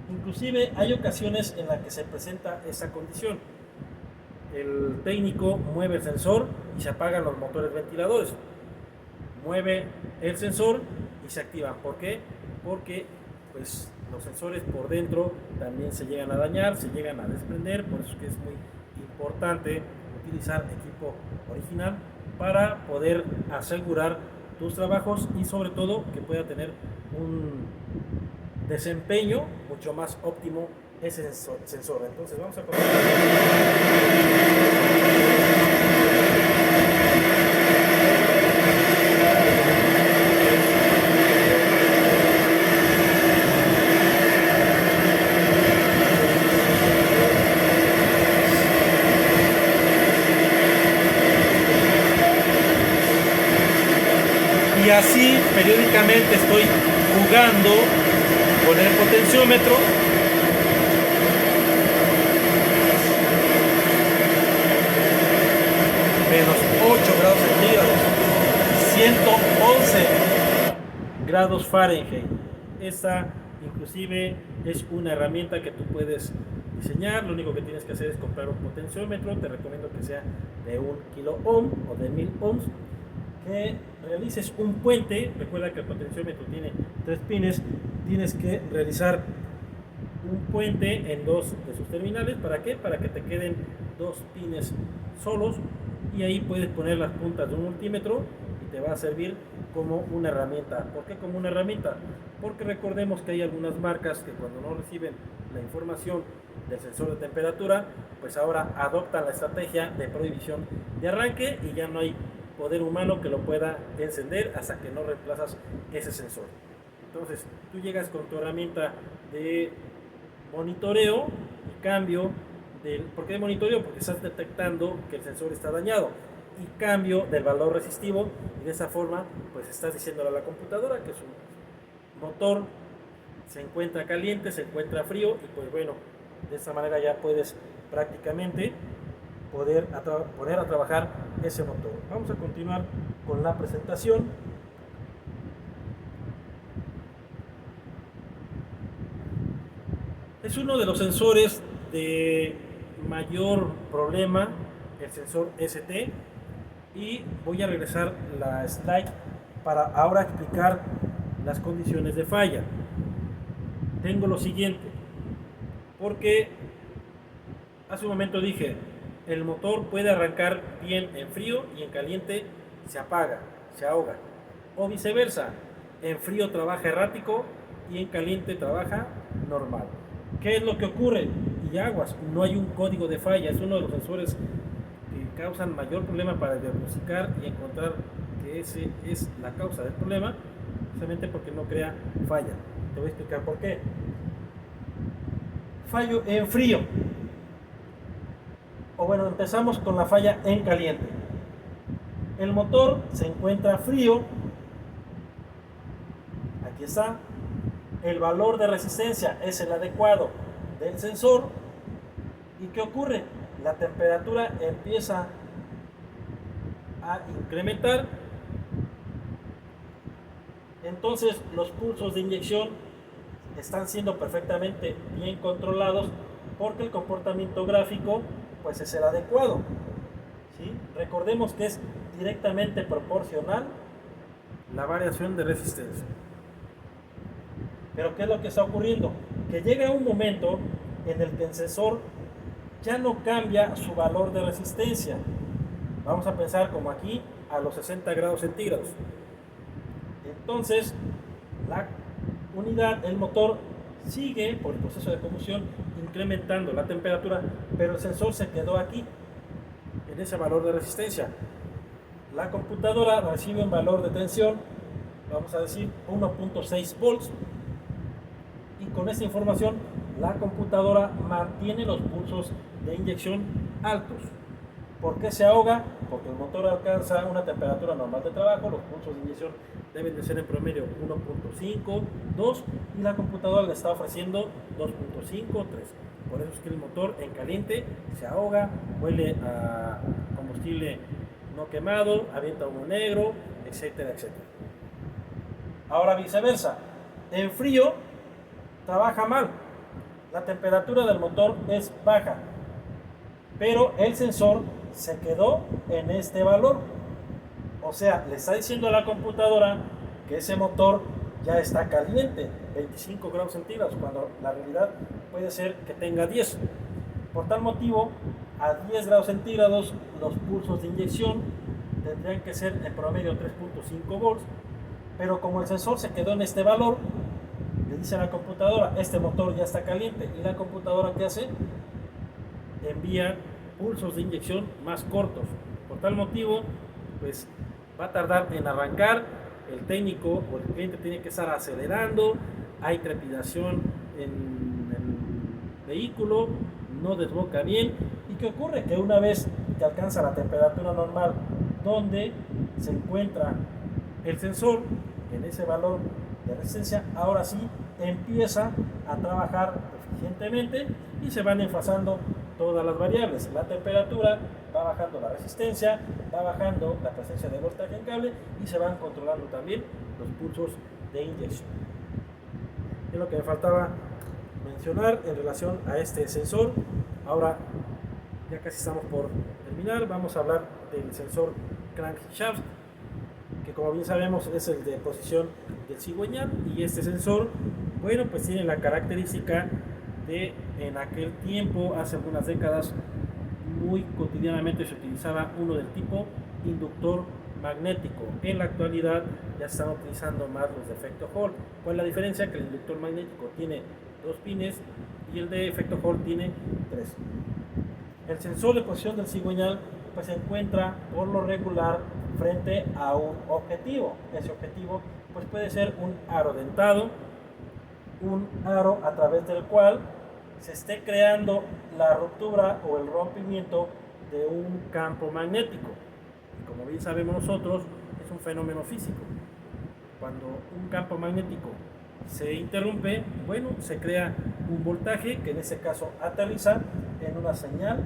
Speaker 1: Inclusive hay ocasiones en las que se presenta esa condición. El técnico mueve el sensor y se apagan los motores ventiladores. Mueve el sensor y se activan. ¿Por qué? Porque pues, los sensores por dentro también se llegan a dañar, se llegan a desprender. Por eso es que es muy importante utilizar equipo original para poder asegurar tus trabajos y sobre todo que pueda tener un desempeño mucho más óptimo ese sensor. Entonces vamos a continuar. Y así periódicamente estoy jugando con el potenciómetro. Menos 8 grados centígrados, 111 grados Fahrenheit. Esta inclusive es una herramienta que tú puedes diseñar. Lo único que tienes que hacer es comprar un potenciómetro. Te recomiendo que sea de 1 kilo ohm o de 1000 ohms. Que realices un puente. Recuerda que el potenciómetro tiene 3 pines. Tienes que realizar un puente en 2 de sus terminales. ¿Para qué? Para que te queden 2 pines solos y ahí puedes poner las puntas de un multímetro y te va a servir como una herramienta. ¿Por qué como una herramienta? Porque recordemos que hay algunas marcas que cuando no reciben la información del sensor de temperatura, pues ahora adoptan la estrategia de prohibición de arranque y ya no hay poder humano que lo pueda encender hasta que no reemplazas ese sensor. Entonces tú llegas con tu herramienta de monitoreo y cambio del, ¿por qué de monitoreo? Porque estás detectando que el sensor está dañado y cambio del valor resistivo y de esa forma pues estás diciéndole a la computadora que su motor se encuentra caliente, se encuentra frío y pues bueno, de esta manera ya puedes prácticamente poner a trabajar ese motor. Vamos a continuar con la presentación. Es uno de los sensores de mayor problema, el sensor ST, y voy a regresar la slide para ahora explicar las condiciones de falla. Tengo lo siguiente, porque hace un momento dije, el motor puede arrancar bien en frío y en caliente se apaga, se ahoga. O viceversa, en frío trabaja errático y en caliente trabaja normal. ¿Qué es lo que ocurre? Y aguas, no hay un código de falla, es uno de los sensores que causan mayor problema para diagnosticar y encontrar que ese es la causa del problema, precisamente porque no crea falla. Te voy a explicar por qué. Fallo en frío. O bueno, empezamos con la falla en caliente. El motor se encuentra frío. Aquí está. El valor de resistencia es el adecuado del sensor. ¿Y qué ocurre? La temperatura empieza a incrementar. Entonces los pulsos de inyección están siendo perfectamente bien controlados porque el comportamiento gráfico pues es el adecuado, ¿sí? Recordemos que es directamente proporcional la variación de resistencia. Pero ¿qué es lo que está ocurriendo? Que llega un momento en el que el sensor ya no cambia su valor de resistencia. Vamos a pensar como aquí a los 60 grados centígrados. Entonces la unidad, el motor sigue por el proceso de combustión incrementando la temperatura, pero el sensor se quedó aquí en ese valor de resistencia. La computadora recibe un valor de tensión, vamos a decir 1.6 volts, y con esta información la computadora mantiene los pulsos de inyección altos. ¿Por qué se ahoga? Porque el motor alcanza una temperatura normal de trabajo, los pulsos de inyección deben de ser en promedio 1.5, 2, y la computadora le está ofreciendo 2.5, 3. Por eso es que el motor en caliente se ahoga, huele a combustible no quemado, avienta humo negro, etcétera, etcétera. Ahora viceversa, en frío trabaja mal, la temperatura del motor es baja, pero el sensor se quedó en este valor. O sea, le está diciendo a la computadora que ese motor ya está caliente, 25 grados centígrados, cuando la realidad puede ser que tenga 10. Por tal motivo, a 10 grados centígrados los pulsos de inyección tendrían que ser en promedio 3.5 volts, pero como el sensor se quedó en este valor, le dice a la computadora, este motor ya está caliente, y la computadora ¿qué hace? Envía pulsos de inyección más cortos. Por tal motivo, pues va a tardar en arrancar, el técnico o el cliente tiene que estar acelerando, hay trepidación en el vehículo, no desboca bien. ¿Y qué ocurre? Que una vez que alcanza la temperatura normal donde se encuentra el sensor, en ese valor de resistencia, ahora sí empieza a trabajar eficientemente y se van enfasando todas las variables. La temperatura va bajando, la resistencia va bajando, la presencia de voltaje en cable, y se van controlando también los pulsos de inyección. Es lo que me faltaba mencionar en relación a este sensor. Ahora ya casi estamos por terminar, vamos a hablar del sensor crankshaft, que como bien sabemos es el de posición del cigüeñal, y este sensor, bueno, pues tiene la característica de, en aquel tiempo, hace algunas décadas, muy cotidianamente se utilizaba uno del tipo inductor magnético. En la actualidad ya se están utilizando más los de efecto Hall. ¿Cuál es la diferencia? Que el inductor magnético tiene 2 pines y el de efecto Hall tiene 3. El sensor de posición del cigüeñal pues se encuentra por lo regular frente a un objetivo. Ese objetivo pues puede ser un aro dentado, un aro a través del cual se esté creando la ruptura o el rompimiento de un campo magnético. Y como bien sabemos nosotros, es un fenómeno físico. Cuando un campo magnético se interrumpe, bueno, se crea un voltaje que en este caso aterriza en una señal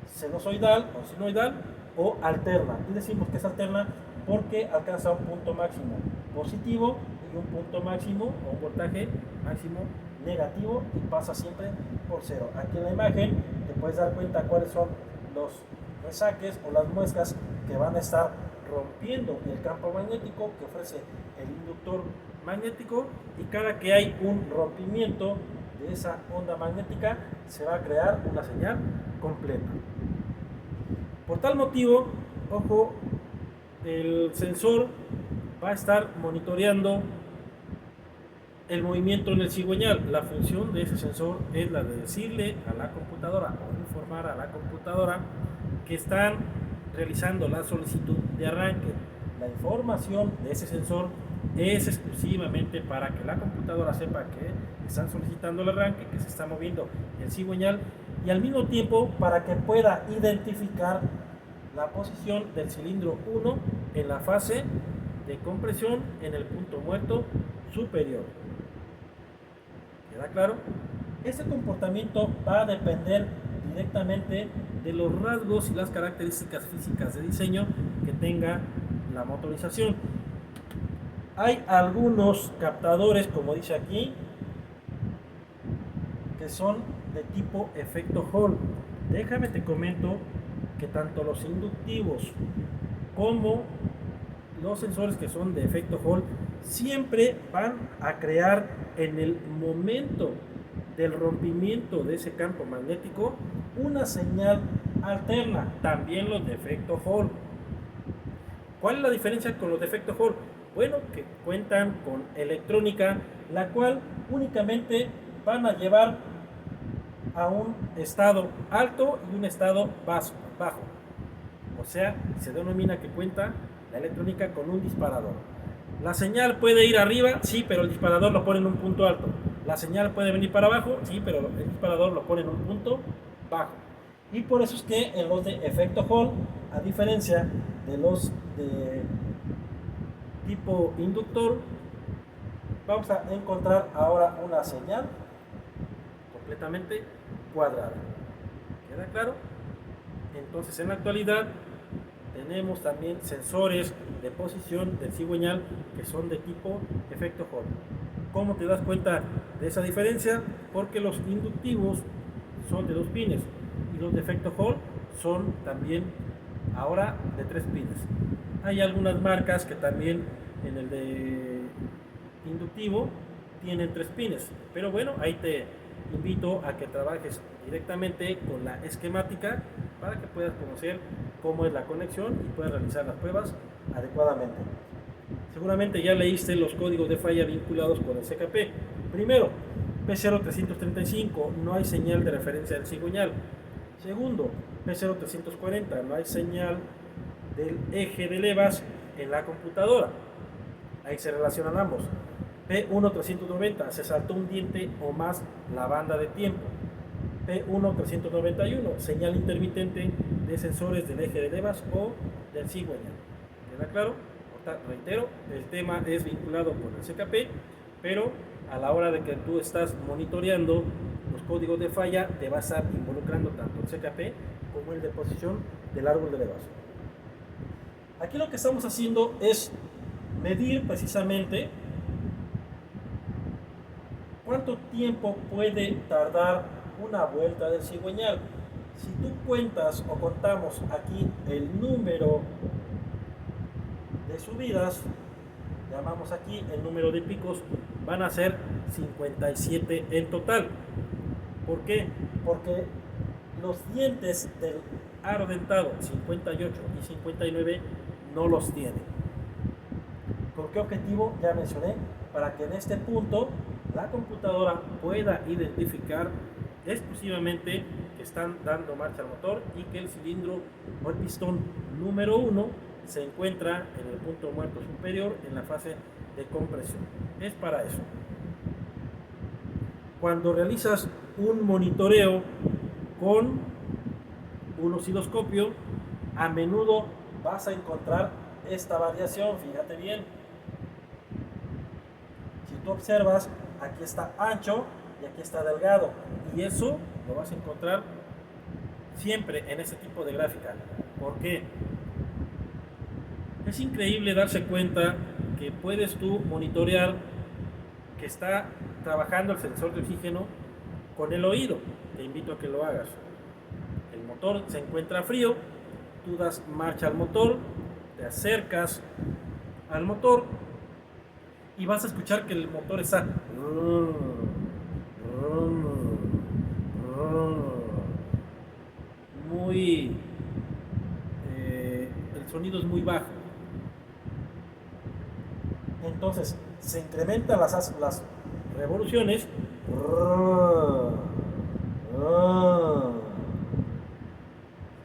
Speaker 1: sinusoidal o sinoidal o alterna. Y decimos que es alterna porque alcanza un punto máximo positivo y un punto máximo o un voltaje máximo negativo, y pasa siempre por cero. Aquí en la imagen te puedes dar cuenta cuáles son los resaques o las muescas que van a estar rompiendo el campo magnético que ofrece el inductor magnético, y cada que hay un rompimiento de esa onda magnética se va a crear una señal completa. Por tal motivo, ojo, el sensor va a estar monitoreando el movimiento en el cigüeñal. La función de ese sensor es la de decirle a la computadora o informar a la computadora que están realizando la solicitud de arranque. La información de ese sensor es exclusivamente para que la computadora sepa que están solicitando el arranque, que se está moviendo el cigüeñal, y al mismo tiempo para que pueda identificar la posición del cilindro 1 en la fase de compresión en el punto muerto superior. ¿Queda claro? Este comportamiento va a depender directamente de los rasgos y las características físicas de diseño que tenga la motorización. Hay algunos captadores, como dice aquí, que son de tipo efecto Hall. Déjame te comento que tanto los inductivos como los sensores que son de efecto Hall siempre van a crear en el momento del rompimiento de ese campo magnético una señal alterna, también los de efecto Hall. ¿Cuál es la diferencia con los de efecto Hall? Bueno, que cuentan con electrónica, la cual únicamente van a llevar a un estado alto y un estado bajo. O sea, se denomina que cuenta la electrónica con un disparador. La señal puede ir arriba, sí, pero el disparador lo pone en un punto alto. La señal puede venir para abajo, sí, pero el disparador lo pone en un punto bajo. Y por eso es que en los de efecto Hall, a diferencia de los de tipo inductor, vamos a encontrar ahora una señal completamente cuadrada. ¿Queda claro? Entonces, en la actualidad tenemos también sensores de posición del cigüeñal que son de tipo efecto Hall. ¿Cómo te das cuenta de esa diferencia? Porque los inductivos son de 2 pines y los de efecto Hall son también ahora de 3 pines. Hay algunas marcas que también en el de inductivo tienen 3 pines, pero bueno, ahí te invito a que trabajes directamente con la esquemática para que puedas conocer cómo es la conexión y puedas realizar las pruebas adecuadamente. Seguramente ya leíste los códigos de falla vinculados con el CKP. Primero, P0335, no hay señal de referencia del cigüeñal. Segundo, P0340, no hay señal del eje de levas en la computadora. Ahí se relacionan ambos. P1390, se saltó un diente o más la banda de tiempo. P1391, señal intermitente de sensores del eje de levas o del cigüeñal. ¿Queda claro? Reitero, el tema es vinculado con el CKP, pero a la hora de que tú estás monitoreando los códigos de falla, te va a estar involucrando tanto el CKP como el de posición del árbol de levas. Aquí lo que estamos haciendo es medir precisamente cuánto tiempo puede tardar una vuelta del cigüeñal. Si tú cuentas o contamos aquí el número de subidas, llamamos aquí el número de picos, van a ser 57 en total. ¿Por qué? Porque los dientes del aro dentado 58 y 59 no los tiene. ¿Con qué objetivo? Ya mencioné, para que en este punto la computadora pueda identificar exclusivamente que están dando marcha al motor y que el cilindro o el pistón número 1 se encuentra en el punto muerto superior en la fase de compresión. Es para eso. Cuando realizas un monitoreo con un osciloscopio, a menudo vas a encontrar esta variación. Fíjate bien. Si tú observas, aquí está ancho y aquí está delgado, y eso lo vas a encontrar siempre en ese tipo de gráfica. ¿Por qué? Es increíble darse cuenta que puedes tú monitorear que está trabajando el sensor de oxígeno con el oído. Te invito a que lo hagas. El motor se encuentra frío, tú das marcha al motor, te acercas al motor y vas a escuchar que el motor está muy el sonido es muy bajo. Entonces se incrementan las revoluciones.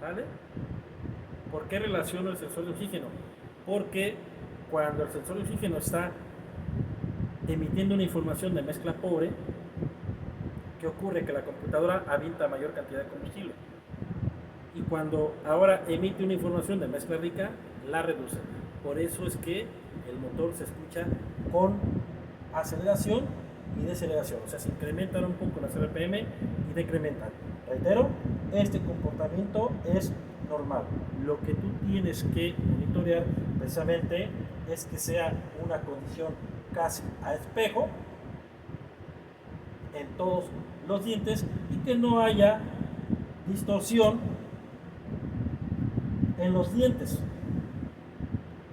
Speaker 1: ¿Vale? ¿Por qué relaciono el sensor de oxígeno? Porque cuando el sensor de oxígeno está emitiendo una información de mezcla pobre. ¿Qué ocurre? Que la computadora avienta mayor cantidad de combustible. Y cuando ahora emite una información de mezcla rica, la reduce. Por eso es que el motor se escucha con aceleración y deceleración. O sea, se incrementan un poco las RPM y decrementan. Reitero, este comportamiento es normal. Lo que tú tienes que monitorear precisamente es que sea una condición casi a espejo en todos los dientes y que no haya distorsión en los dientes.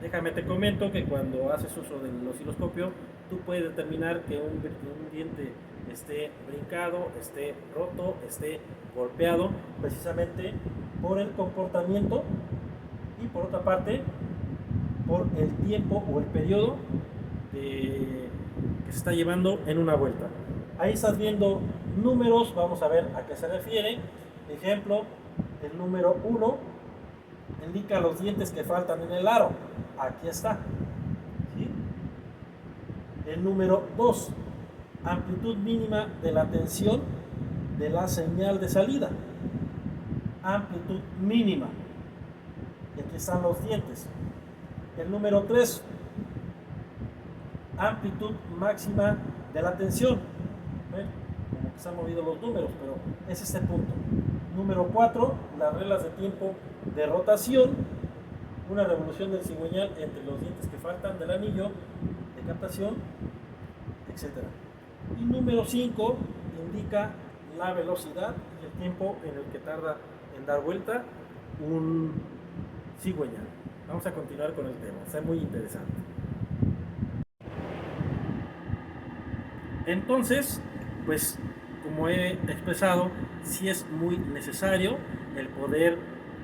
Speaker 1: Déjame te comento que cuando haces uso del osciloscopio, tú puedes determinar que un diente esté brincado, esté roto, esté golpeado, precisamente por el comportamiento y por otra parte, por el tiempo o el periodo que se está llevando en una vuelta. Ahí estás viendo números, vamos a ver a qué se refiere. Ejemplo, el número 1 indica los dientes que faltan en el aro. Aquí está. ¿Sí? El número 2, amplitud mínima de la tensión de la señal de salida. Amplitud mínima. Y aquí están los dientes. El número 3, amplitud máxima de la tensión. Como que se han movido los números, pero es este punto. Número 4, las reglas de tiempo de rotación, una revolución del cigüeñal entre los dientes que faltan del anillo de captación, etc. Y número 5 indica la velocidad y el tiempo en el que tarda en dar vuelta un cigüeñal. Vamos a continuar con el tema, está muy interesante. Entonces, pues como he expresado, sí es muy necesario el poder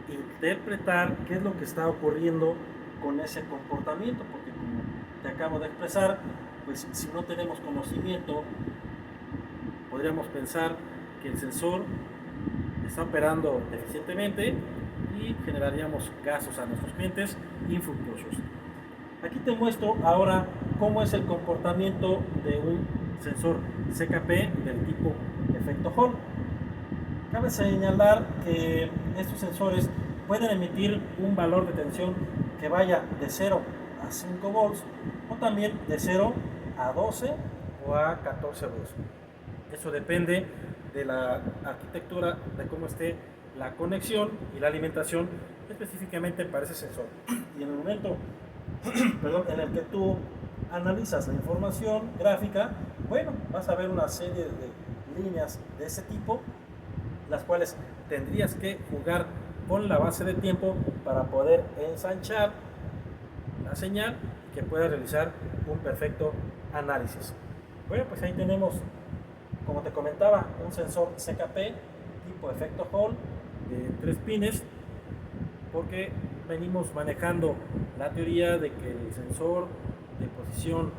Speaker 1: interpretar qué es lo que está ocurriendo con ese comportamiento, porque como te acabo de expresar, pues si no tenemos conocimiento, podríamos pensar que el sensor está operando deficientemente y generaríamos gastos a nuestros clientes infructuosos. Aquí te muestro ahora cómo es el comportamiento de un sensor CKP del tipo efecto Hall. Cabe señalar que estos sensores pueden emitir un valor de tensión que vaya de 0 a 5 volts o también de 0 a 12 o a 14 volts. Eso depende de la arquitectura, de cómo esté la conexión y la alimentación específicamente para ese sensor. Y en el momento en el que tú analizas la información gráfica, bueno, vas a ver una serie de líneas de ese tipo, las cuales tendrías que jugar con la base de tiempo para poder ensanchar la señal y que puedas realizar un perfecto análisis. Bueno, pues ahí tenemos, como te comentaba, un sensor CKP tipo efecto Hall de 3 pines, porque venimos manejando la teoría de que el sensor de posición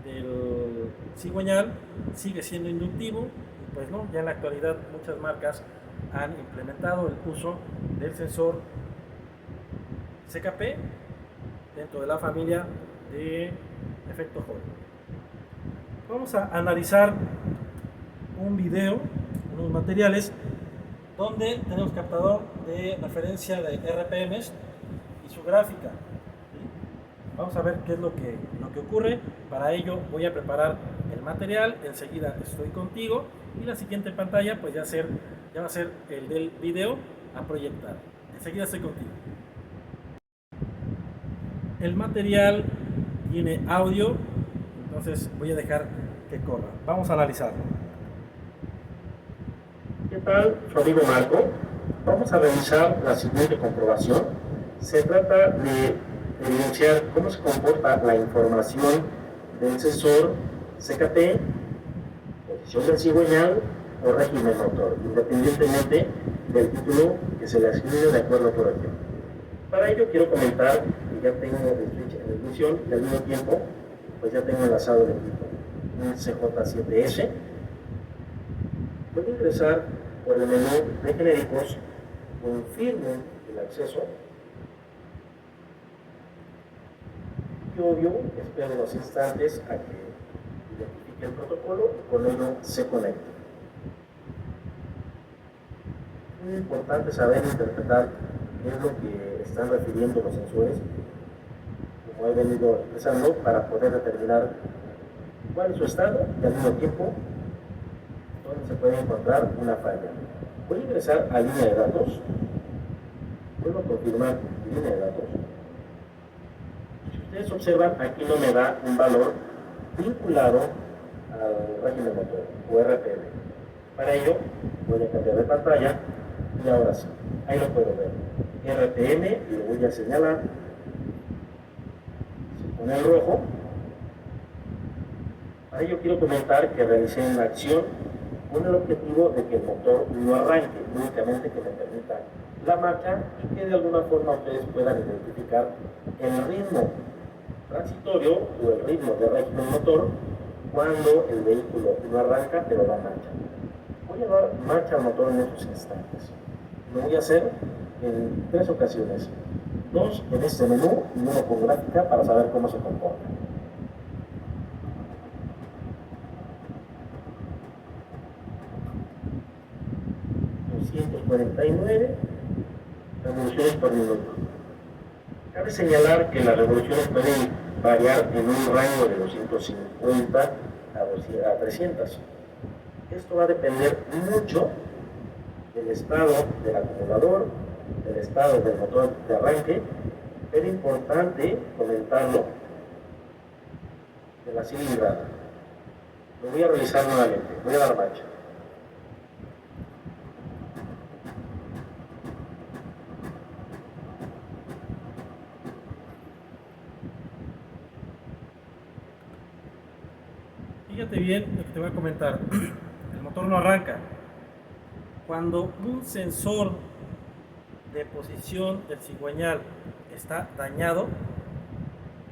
Speaker 1: del cigüeñal sigue siendo inductivo, y pues no, ya en la actualidad muchas marcas han implementado el uso del sensor CKP dentro de la familia de efecto Hall. Vamos a analizar un video, unos materiales donde tenemos captador de referencia de RPMs y su gráfica. Vamos a ver qué es lo que ocurre. Para ello voy a preparar el material, enseguida estoy contigo y la siguiente pantalla pues ya va a ser el del video a proyectar. Enseguida estoy contigo. El material tiene audio, entonces voy a dejar que corra. Vamos a analizarlo.
Speaker 2: ¿Qué tal, su amigo Marco? Vamos a realizar la siguiente comprobación. Se trata de evidenciar cómo se comporta la información del sensor CKT, posición del cigüeñal o régimen motor, independientemente del título que se le asigne de acuerdo a tu región. Para ello quiero comentar que ya tengo el switch en ignición y al mismo tiempo pues ya tengo enlazado el equipo, un CJ7S. Voy a ingresar por el menú de genéricos, confirmo el acceso y obvio espero unos instantes a que el protocolo y con ello se conecta. Es muy importante saber interpretar qué es lo que están refiriendo los sensores, como he venido expresando, para poder determinar cuál es su estado y al mismo tiempo dónde se puede encontrar una falla. Voy a ingresar a línea de datos, vuelvo a confirmar línea de datos. Si ustedes observan, aquí no me da un valor vinculado al régimen motor o RPM. Para ello voy a cambiar de pantalla y ahora sí, ahí lo puedo ver. RPM y lo voy a señalar. Se pone el rojo. Para ello quiero comentar que realicé una acción con el objetivo de que el motor no arranque, únicamente que me permita la marcha y que de alguna forma ustedes puedan identificar el ritmo transitorio o el ritmo de régimen motor cuando el vehículo no arranca pero da marcha. Voy a dar marcha al motor en estos instantes. Lo voy a hacer en 3 ocasiones, 2 en este menú y 1 con gráfica para saber cómo se comporta. ...249 revoluciones por minuto. Cabe señalar que las revoluciones pueden variar en un rango de 250 a 300. Esto va a depender mucho del estado del acumulador, del estado del motor de arranque, pero importante comentarlo de la cilindrada. Lo voy a revisar nuevamente, voy a dar marcha.
Speaker 1: Fíjate bien lo que te voy a comentar. El motor no arranca. Cuando un sensor de posición del cigüeñal está dañado,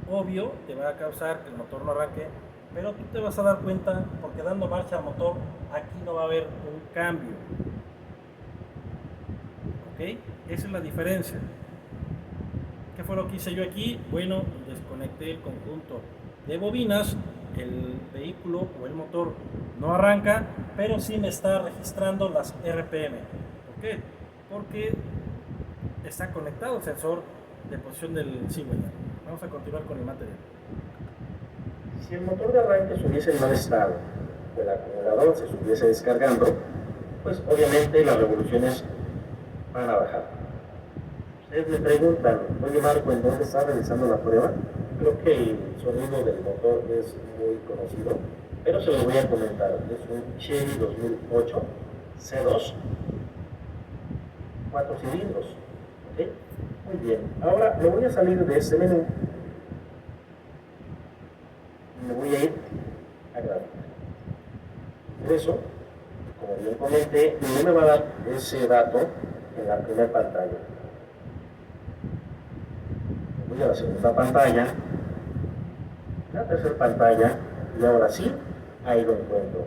Speaker 1: obvio te va a causar que el motor no arranque, pero tú te vas a dar cuenta porque dando marcha al motor aquí no va a haber un cambio. ¿Ok? Esa es la diferencia. ¿Qué fue lo que hice yo aquí? Bueno, desconecté el conjunto de bobinas. El vehículo o el motor no arranca, pero sí me está registrando las RPM. ¿Por qué? Porque está conectado el sensor de posición del cigüeñal. Vamos a continuar con el material.
Speaker 2: Si el motor de arranque estuviese en mal estado o el acumulador se estuviese descargando, pues obviamente las revoluciones van a bajar. Ustedes me preguntan, oye Marco, ¿en dónde está realizando la prueba? Creo que el sonido del motor es muy conocido, pero se lo voy a comentar. Es un Chevy 2008 C2, 4 cilindros. ¿Okay? Muy bien, ahora me voy a salir de este menú y me voy a ir a gráfica. Ingreso, como bien comenté, no me va a dar ese dato en la primera pantalla. Voy a la segunda pantalla, la tercera pantalla, y ahora sí, ahí lo encuentro.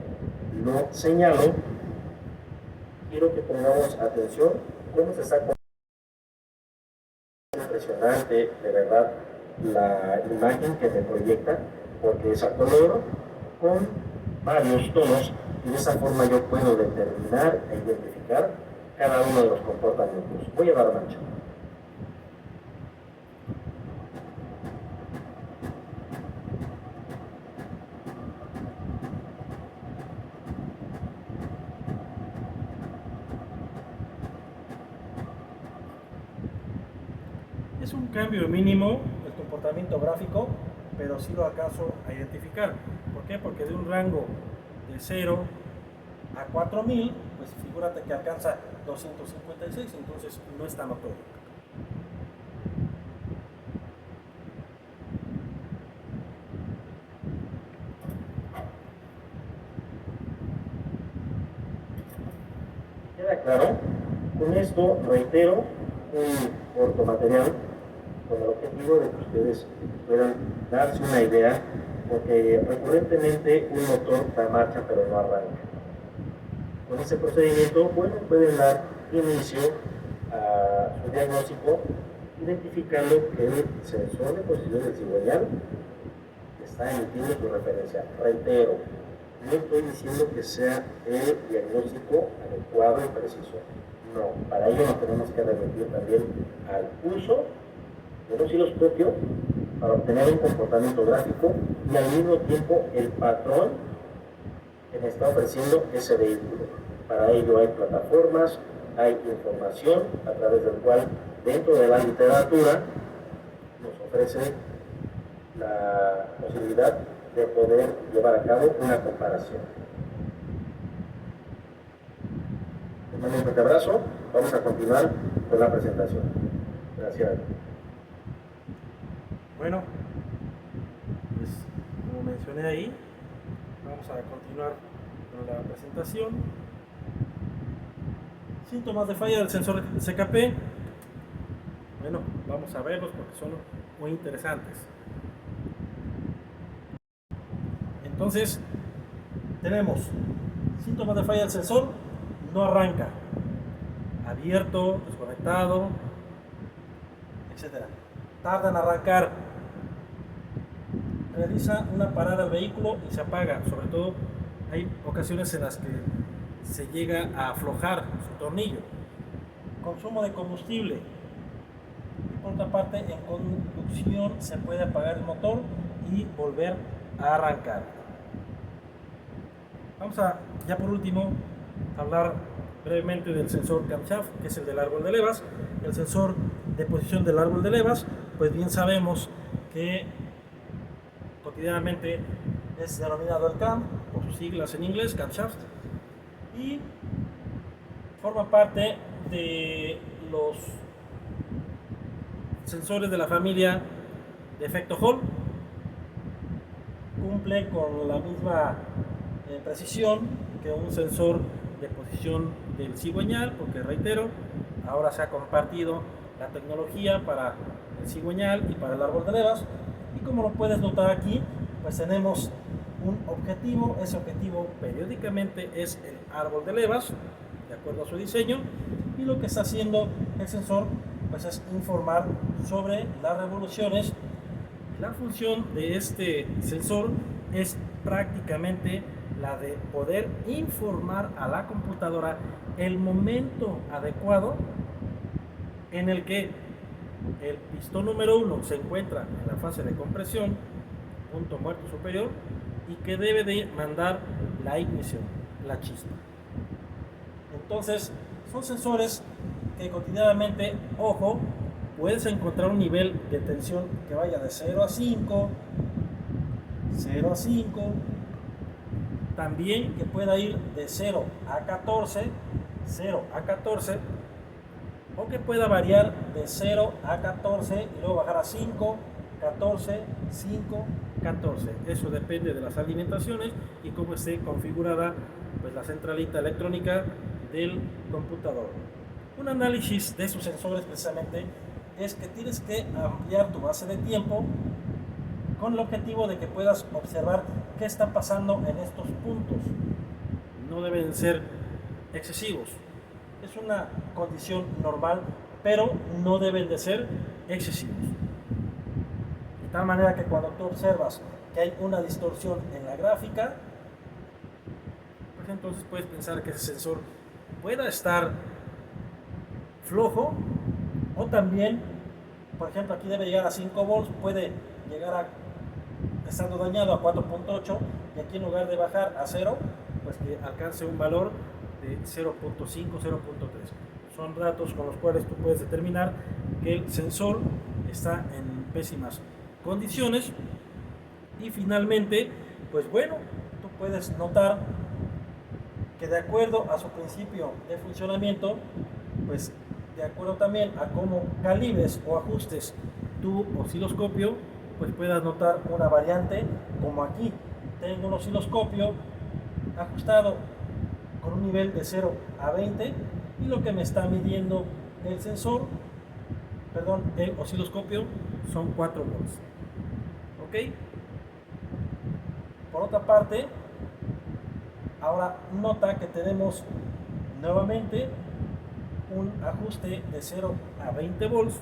Speaker 2: Lo señalo. Quiero que pongamos atención cómo se está impresionante, de verdad, la imagen que me proyecta, porque es a color con varios tonos, y de esa forma yo puedo determinar e identificar cada uno de los comportamientos. Voy a dar marcha.
Speaker 1: Es un cambio mínimo el comportamiento gráfico, pero sí lo alcanzo a identificar. ¿Por qué? Porque de un rango de 0 a 4000, pues figúrate que alcanza 256, entonces no está notorio.
Speaker 2: ¿Queda claro? Con esto reitero un corto material con el objetivo de que ustedes puedan darse una idea, porque recurrentemente un motor da marcha pero no arranca. Con este procedimiento, bueno, pueden dar inicio a su diagnóstico identificando que el sensor de posición del cigüeñal está emitiendo su referencia. Reitero, no estoy diciendo que sea el diagnóstico adecuado y preciso. No, para ello nos tenemos que remitir también al uso del osciloscopio para obtener un comportamiento gráfico y al mismo tiempo el patrón que me está ofreciendo ese vehículo. Para ello hay plataformas, hay información a través del cual dentro de la literatura nos ofrece la posibilidad de poder llevar a cabo una comparación. Les mando un fuerte abrazo, vamos a continuar con la presentación. Gracias.
Speaker 1: Bueno, pues como mencioné ahí, vamos a continuar con la presentación. Síntomas de falla del sensor CKP. Bueno, vamos a verlos porque son muy interesantes. Entonces, tenemos síntomas de falla del sensor: no arranca, abierto, desconectado, etc. Tarda en arrancar, realiza una parada al vehículo y se apaga. Sobre todo, hay ocasiones en las que se llega a aflojar su tornillo. Consumo de combustible. Por otra parte, en conducción se puede apagar el motor y volver a arrancar. Vamos a, ya por último, hablar brevemente del sensor camshaft, que es el del árbol de levas. El sensor de posición del árbol de levas, pues bien sabemos que cotidianamente es denominado el CAM, por sus siglas en inglés, camshaft, y forma parte de los sensores de la familia de efecto Hall. Cumple con la misma precisión que un sensor de posición del cigüeñal, porque reitero, ahora se ha compartido la tecnología para el cigüeñal y para el árbol de levas. Y como lo puedes notar aquí, pues tenemos un objetivo. Ese objetivo periódicamente es el árbol de levas, de acuerdo a su diseño, y lo que está haciendo el sensor pues es informar sobre las revoluciones. La función de este sensor es prácticamente la de poder informar a la computadora el momento adecuado en el que el pistón número 1 se encuentra en la fase de compresión, punto muerto superior, y que debe de mandar la ignición, la chispa. Entonces, son sensores que cotidianamente, ojo, puedes encontrar un nivel de tensión que vaya de 0 a 5, 0 a 5, también que pueda ir de 0 a 14, 0 a 14, o que pueda variar de 0 a 14 y luego bajar a 5, 14, 5, 14. Eso depende de las alimentaciones y cómo esté configurada pues la centralita electrónica del computador. Un análisis de esos sensores precisamente es que tienes que ampliar tu base de tiempo con el objetivo de que puedas observar qué está pasando en estos puntos. No deben ser excesivos. Es una condición normal, pero no deben de ser excesivos. De tal manera que cuando tú observas que hay una distorsión en la gráfica, pues entonces puedes pensar que ese sensor pueda estar flojo, o también, por ejemplo, aquí debe llegar a 5 volts, puede llegar a, estando dañado, a 4.8, y aquí en lugar de bajar a 0, pues que alcance un valor de 0.5, 0.3. Son datos con los cuales tú puedes determinar que el sensor está en pésimas condiciones. Y finalmente, pues bueno, tú puedes notar que de acuerdo a su principio de funcionamiento, pues de acuerdo también a cómo calibres o ajustes tu osciloscopio, pues puedas notar una variante, como aquí tengo un osciloscopio ajustado con un nivel de 0 a 20 y lo que me está midiendo el sensor, el osciloscopio, son 4 volts. ¿Ok? Por otra parte, ahora nota que tenemos nuevamente un ajuste de 0 a 20 volts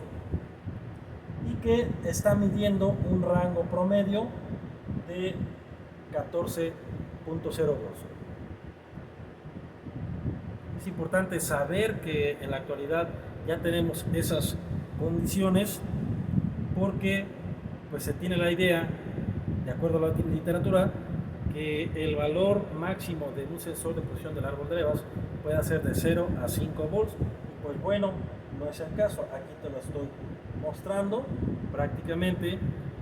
Speaker 1: y que está midiendo un rango promedio de 14 volts. Es importante saber que en la actualidad ya tenemos esas condiciones porque pues se tiene la idea, de acuerdo a la literatura, que el valor máximo de un sensor de posición del árbol de levas puede ser de 0 a 5 volts. Y pues bueno, no es el caso. Aquí te lo estoy mostrando prácticamente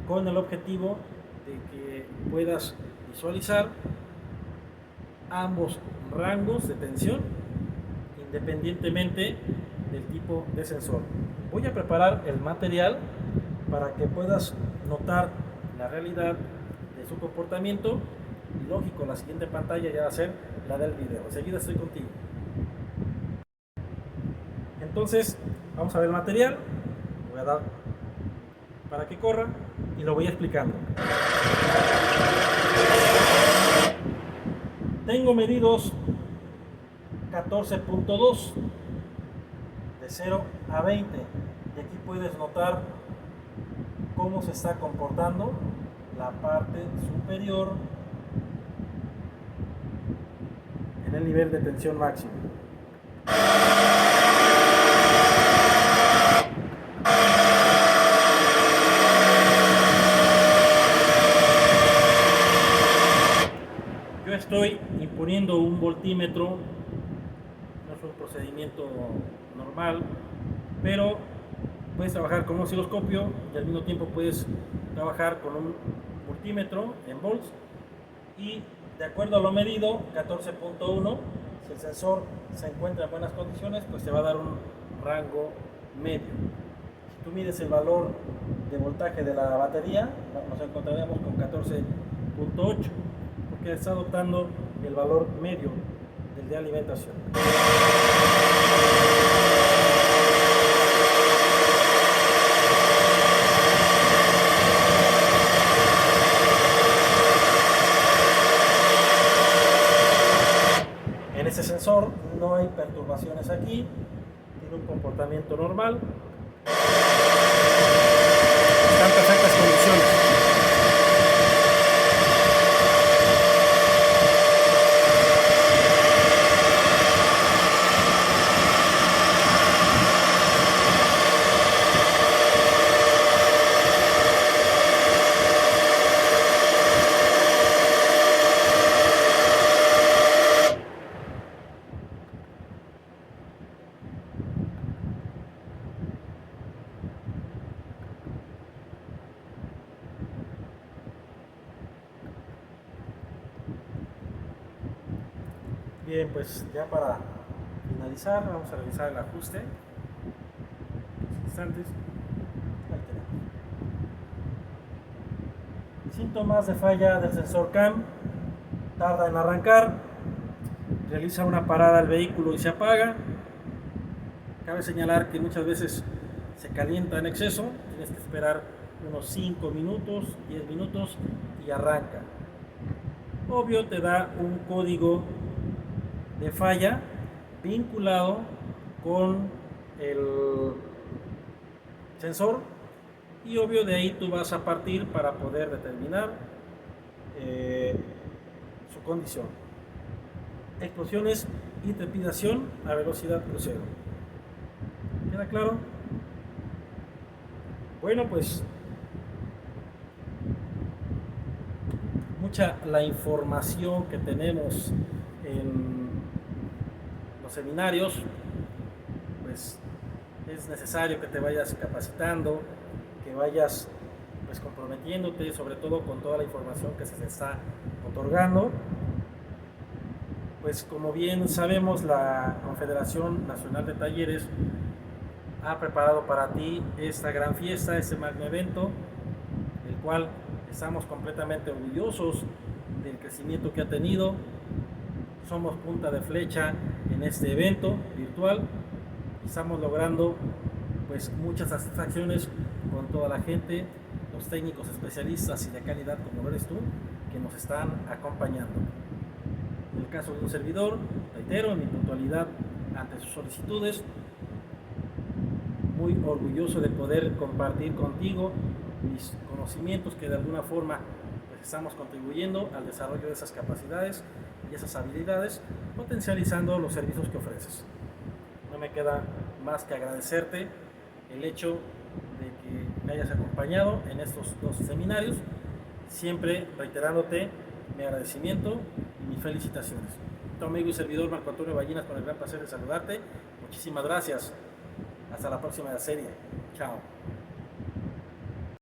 Speaker 1: con el objetivo de que puedas visualizar ambos rangos de tensión independientemente del tipo de sensor. Voy a preparar el material para que puedas notar la realidad de su comportamiento y lógico, la siguiente pantalla ya va a ser la del video. Enseguida estoy contigo. Entonces vamos a ver el material, voy a dar para que corra y lo voy explicando. Tengo medidos 14.2 de 0 a 20 y aquí puedes notar cómo se está comportando la parte superior en el nivel de tensión máximo. Yo estoy imponiendo un voltímetro, no es un procedimiento normal, pero puedes trabajar con un osciloscopio y al mismo tiempo puedes trabajar con un multímetro en volts y de acuerdo a lo medido 14.1, si el sensor se encuentra en buenas condiciones, pues te va a dar un rango medio. Si tú mides el valor de voltaje de la batería, nos encontraremos con 14.8 porque está adoptando el valor medio del de alimentación. En ese sensor no hay perturbaciones aquí, tiene un comportamiento normal, está en perfectas condiciones. Bien, pues ya para finalizar vamos a realizar el ajuste. Instantes. Ahí tenemos. Síntomas de falla del sensor CAM: tarda en arrancar, realiza una parada al vehículo y se apaga. Cabe señalar que muchas veces se calienta en exceso, tienes que esperar unos 5 minutos, 10 minutos y arranca. Obvio te da un código de falla vinculado con el sensor y obvio de ahí tú vas a partir para poder determinar su condición. Explosiones y trepidación a velocidad crucero. ¿Queda claro? Bueno, pues mucha la información que tenemos en los seminarios, pues es necesario que te vayas capacitando, que vayas pues comprometiéndote sobre todo con toda la información que se te está otorgando. Pues como bien sabemos, la Confederación Nacional de Talleres ha preparado para ti esta gran fiesta, este magno evento, el cual estamos completamente orgullosos del crecimiento que ha tenido. Somos punta de flecha en este evento virtual. Estamos logrando pues muchas satisfacciones con toda la gente, los técnicos especialistas y de calidad como eres tú, que nos están acompañando. En el caso de un servidor, reitero mi puntualidad ante sus solicitudes, muy orgulloso de poder compartir contigo mis conocimientos que de alguna forma pues, estamos contribuyendo al desarrollo de esas capacidades y esas habilidades, potencializando los servicios que ofreces. No me queda más que agradecerte el hecho de que me hayas acompañado en estos 2 seminarios, siempre reiterándote mi agradecimiento y mis felicitaciones. Tu amigo y servidor Marco Antonio Ballinas, con el gran placer de saludarte. Muchísimas gracias. Hasta la próxima serie. Chao.